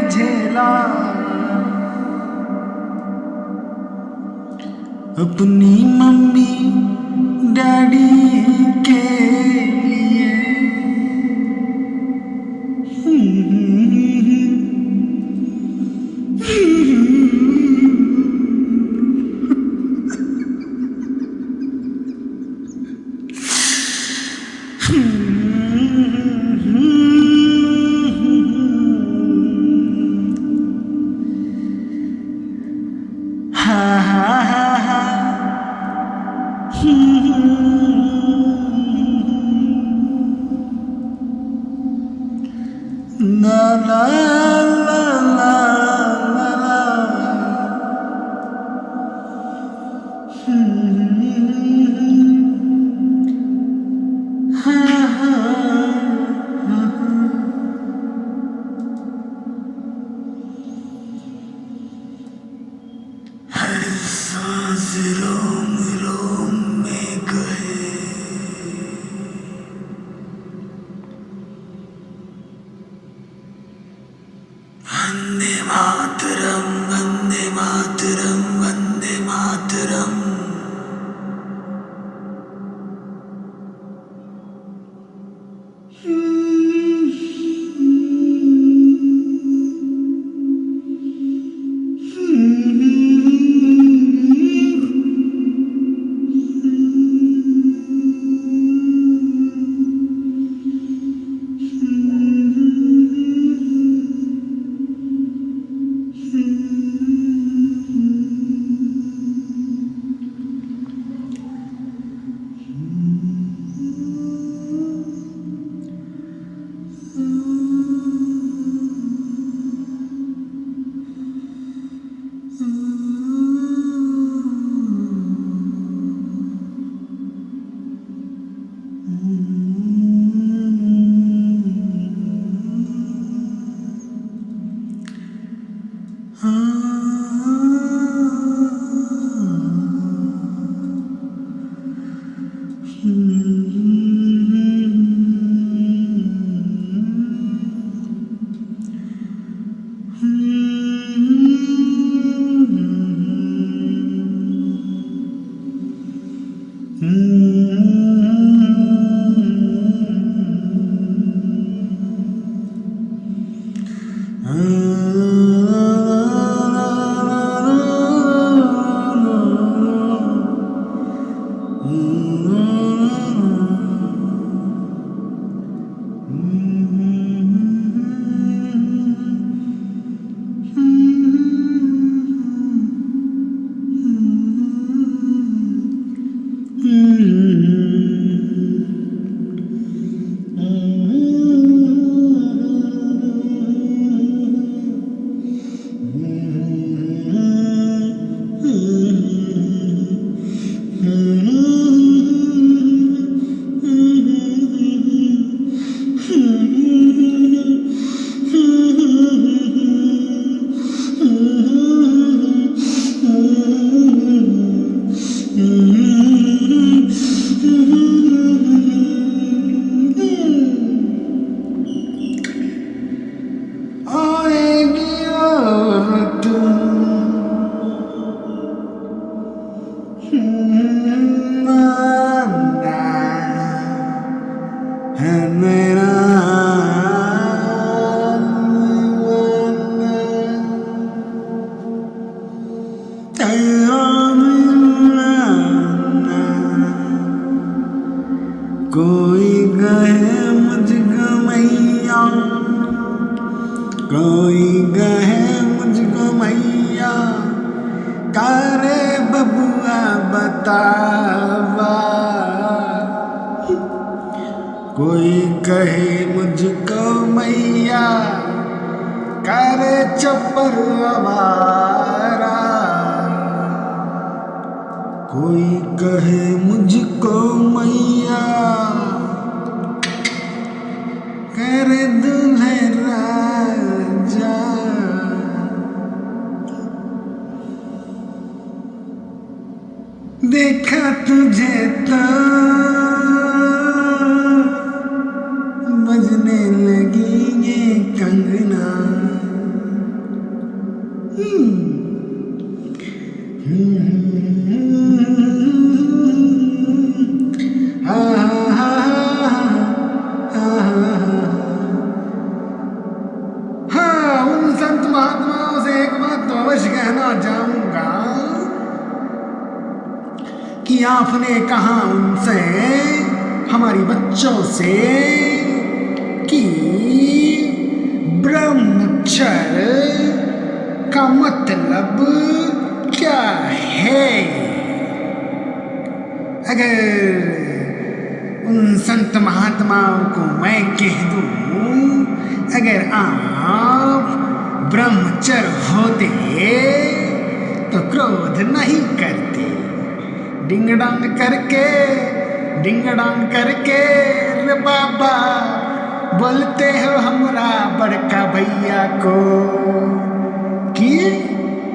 झेला, अपनी मम्मी डैडी के लिए। हा हा हा हा la la la Vande Mataram, Vande Mataram, Vande Mataram. कोई कहे मुझको मैया, कोई कहे मुझको मैया, कारे बबुआ बतावा। कोई कहे मुझको मैया, कारे चप्पर आवारा। कोई कहे मुझको मैया, करे दूल्हे राजा। देखा तुझे तो बजने लगी ये कंगना। उन संत महात्माओं से एक बात तो अवश्य कहना चाहूंगा कि आपने कहा उनसे, हमारी बच्चों से, कि ब्रह्मचर्य का मतलब क्या है। अगर उन संत महात्माओं को मैं कह दूं, अगर आप ब्रह्मचर्य होते तो क्रोध नहीं करते। डिंगडांग करके रे बाबा बोलते हो हमरा बड़का भैया को कि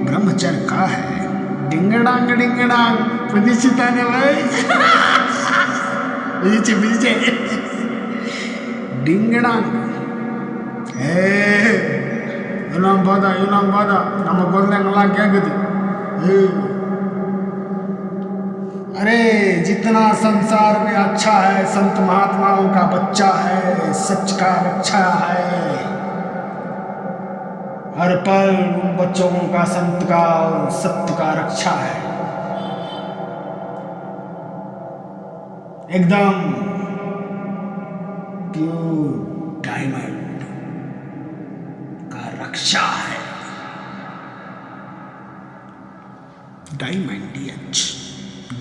ब्रह्मचर्य का है। डिंगडांग पुदिशिता ने भाई पीछे डिंगडांग இவனாம் பாதா நம்ம குழந்தைங்கள்லாம் கேட்குது ஏய், अरे जितना संसार में अच्छा है संत महात्माओं का बच्चा है, सच का रक्षा है। हर पल उन बच्चों का संत का और सत्य का रक्षा है। एकदम प्योर डायमंड का रक्षा है। Diamond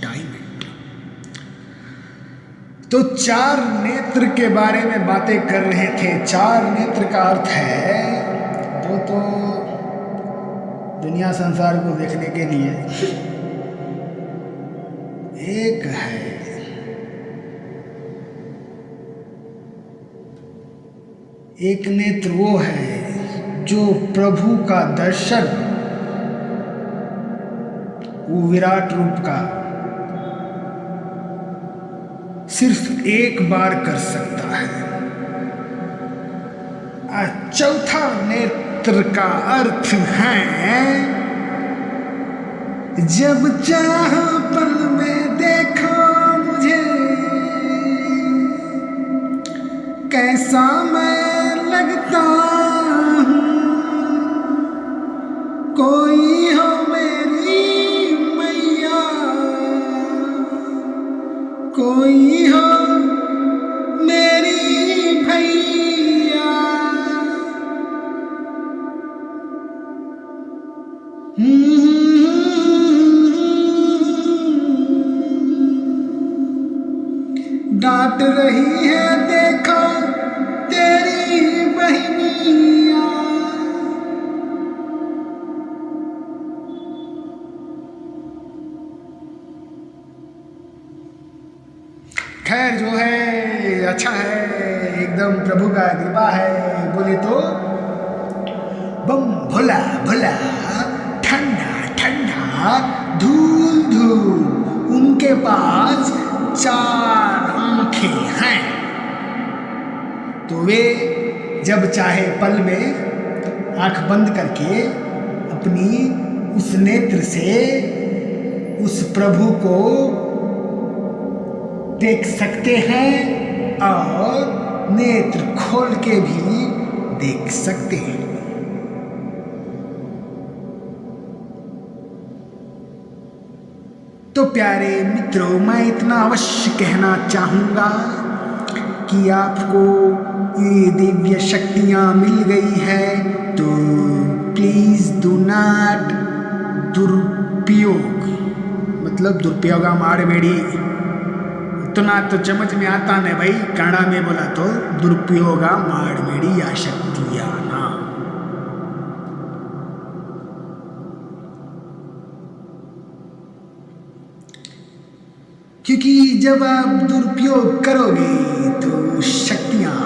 diamond. तो चार नेत्र के बारे में बातें कर रहे थे। चार नेत्र का अर्थ है दो तो दुनिया संसार को देखने के लिए, एक है एक नेत्र वो है जो प्रभु का दर्शन, वो विराट रूप का सिर्फ एक बार कर सकता है। चौथा नेत्र का अर्थ है जब चाह पल में देखो मुझे, कैसा मैं लगता हूँ, कोई हो मेरी मैया, कोई हो मेरी भैया। डांट रही है देखो तेरी बहनिया। खैर जो है अच्छा है, एकदम प्रभु का कृपा है। बोले तो बम भोला भोला, ठंडा ठंडा, धूल धूल, उनके पास चार आंखें हैं। तो वे जब चाहे पल में आंख बंद करके अपनी उस नेत्र से उस प्रभु को देख सकते हैं और नेत्र खोल के भी देख सकते हैं। तो प्यारे मित्रों, मैं इतना अवश्य कहना चाहूँगा कि आपको ये दिव्य शक्तियाँ मिल गई है तो प्लीज़ डू नॉट दुरुपयोग, मतलब दुरुपयोग ಮಾಡಬೇಡಿ। इतना तो समझ में आता ना भाई, कन्नड़ में बोला तो दुरुपयोग ಮಾಡಬೇಡಿ या शक्तियाँ ना। क्योंकि जब आप दुरुपयोग करोगे तो शक्तियाँ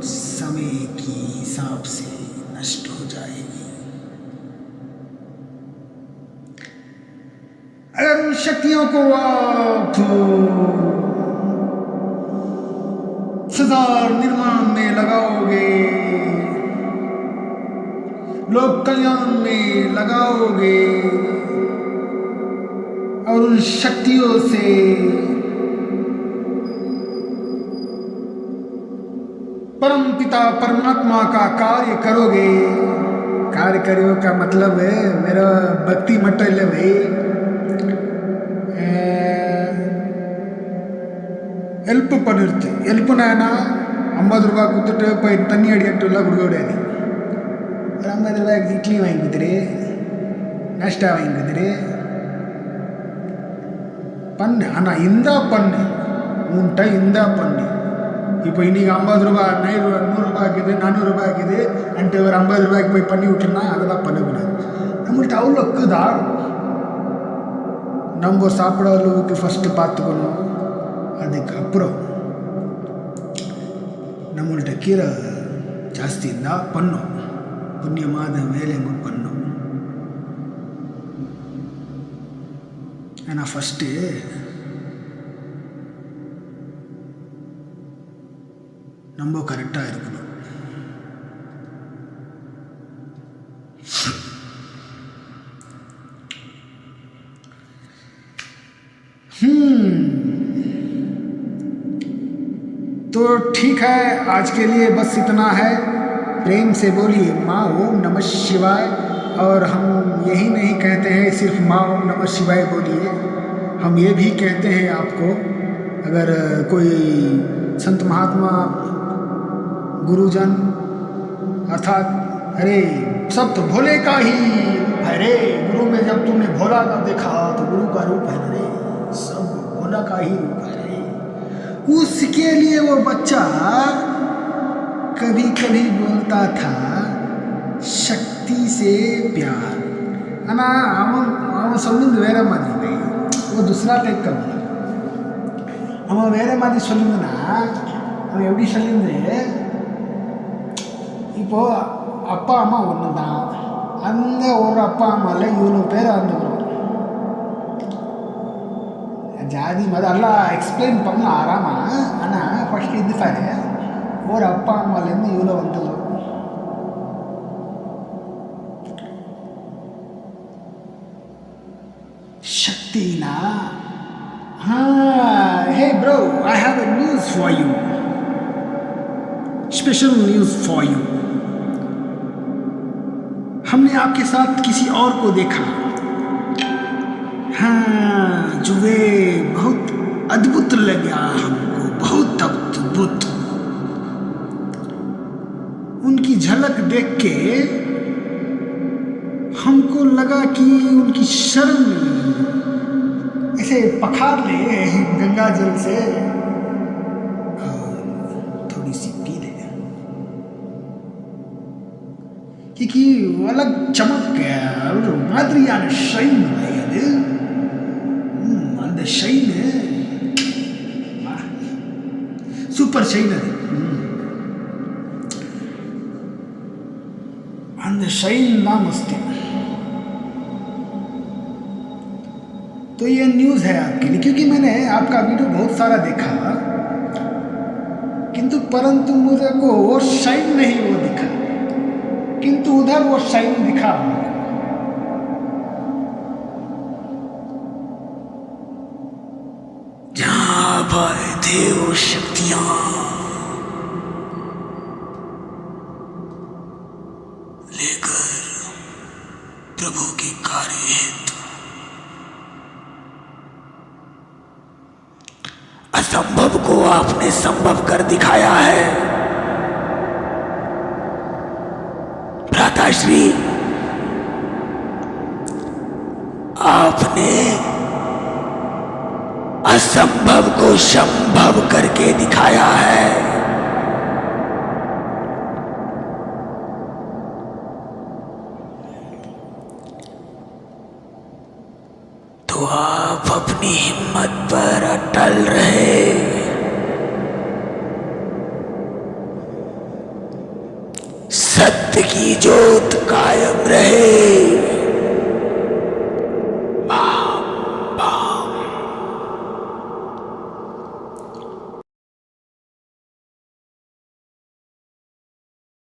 समय के हिसाब से नष्ट हो जाएगी। अगर उन शक्तियों को आप सुधार निर्माण में लगाओगे, लोक कल्याण में लगाओगे और उन शक्तियों से परम पिता परमात्मा का कार्य करोगे। कार्य करो का मतलब है मेरा भक्ति मटल भाई, हेल्प पड़ती हेल्प नाना 50 ರೂಪಾಯಿ ಕೂತ್ಬಿಟ್ಟು போய் தண்ணி அடிக்கட்டுள்ள கொடுக்கக்கூடாது। ஒரு 50 ரூபாய்க்கு இட்லி வாங்கி கொடுத்துரு, நாஷ்டா வாங்கி கொடுத்துரு, பண்ணு. ஆனால் இந்தா பண்ணு, உன்கிட்ட இந்தா பண்ணு. இப்போ இன்றைக்கி 50 ரூபாய் 100 ரூபாய் ஆக்குது, 400 ரூபாய் ஆக்குது அன்ட்டு ஒரு 50 ரூபாய்க்கு போய் பண்ணி விட்டுருனா அதெல்லாம் பண்ணக்கூடாது. நம்மள்கிட்ட அவ்வளோ இருக்குதா? நம்ம சாப்பிட அளவுக்கு ஃபஸ்ட்டு பார்த்துக்கணும். அதுக்கப்புறம் நம்மள்கிட்ட கீரை ஜாஸ்தி இருந்தால் பண்ணோம், புண்ணியமாத வேலைங்க பண்ணோம். ஆனால் ஃபஸ்ட்டு நம்ம கரெக்டாக இருக்கணும். तो ठीक है, आज के लिए बस इतना है। प्रेम से बोलिए माँ ओम नमः शिवाय। और हम यही नहीं कहते हैं सिर्फ माँ ओम नमः शिवाय बोलिए, हम ये भी कहते हैं आपको, अगर कोई संत महात्मा गुरुजन अर्थात अरे सब तो भोले का ही रूप है रे, गुरु में जब तुमने भोला का देखा तो गुरु का रूप है रे, सब भोला का ही रूप है रे। उसके लिए वो बच्चा कभी कभी बोलता था शक्ति से प्यार है ना, हम सोलिंद वेरे मादी नहीं, वो दूसरा टाइप का बोला। हम वेरे मादी सोलिंद ना, हम एवडी सोलिंद இப்போ அப்பா அம்மா ஒன்று தான், அந்த ஒரு அப்பா அம்மாவில் இவ்வளோ பேர் வந்துக்கிறோம். ஜாதி மதம் எல்லாம் எக்ஸ்பிளைன் பண்ணலாம் ஆறாமல், ஆனால் ஃபஸ்ட்டு இது பாரு, ஒரு அப்பா அம்மாலேருந்து இவ்வளோ வந்துக்கிறோம். சக்தினா hey bro, I have a news for you, special news for you. हमने आपके साथ किसी और को देखा, हाँ, जो वे बहुत अद्भुत लगा हमको, बहुत अद्भुत। उनकी झलक देख के हमको लगा कि उनकी शर्म ऐसे पखार ले गंगा जल से, थोड़ी सी पी ले, क्योंकि अलग चमक மாதிரியான ஷைன் அது, அந்த ஷைன் சூப்பர் ஷைன் அது, அந்த ஷைன் தான் मस्त है। तो ये न्यूज़ है आपके लिए, क्योंकि मैंने आपका वीडियो बहुत सारा देखा, किंतु परंतु मुझे को वो शाइन नहीं वो दिखा, किंतु उधर वो शाइन दिखा। जहां भाई थे वो शक्तियां, लेकर प्रभु के कार्य हेतु असंभव को आपने संभव कर दिखाया है। भ्राताश्री, आपने असंभव को संभव करके दिखाया है। तो आप अपनी हिम्मत पर अटल रहे, सत्य की ज्योत कायम रहे।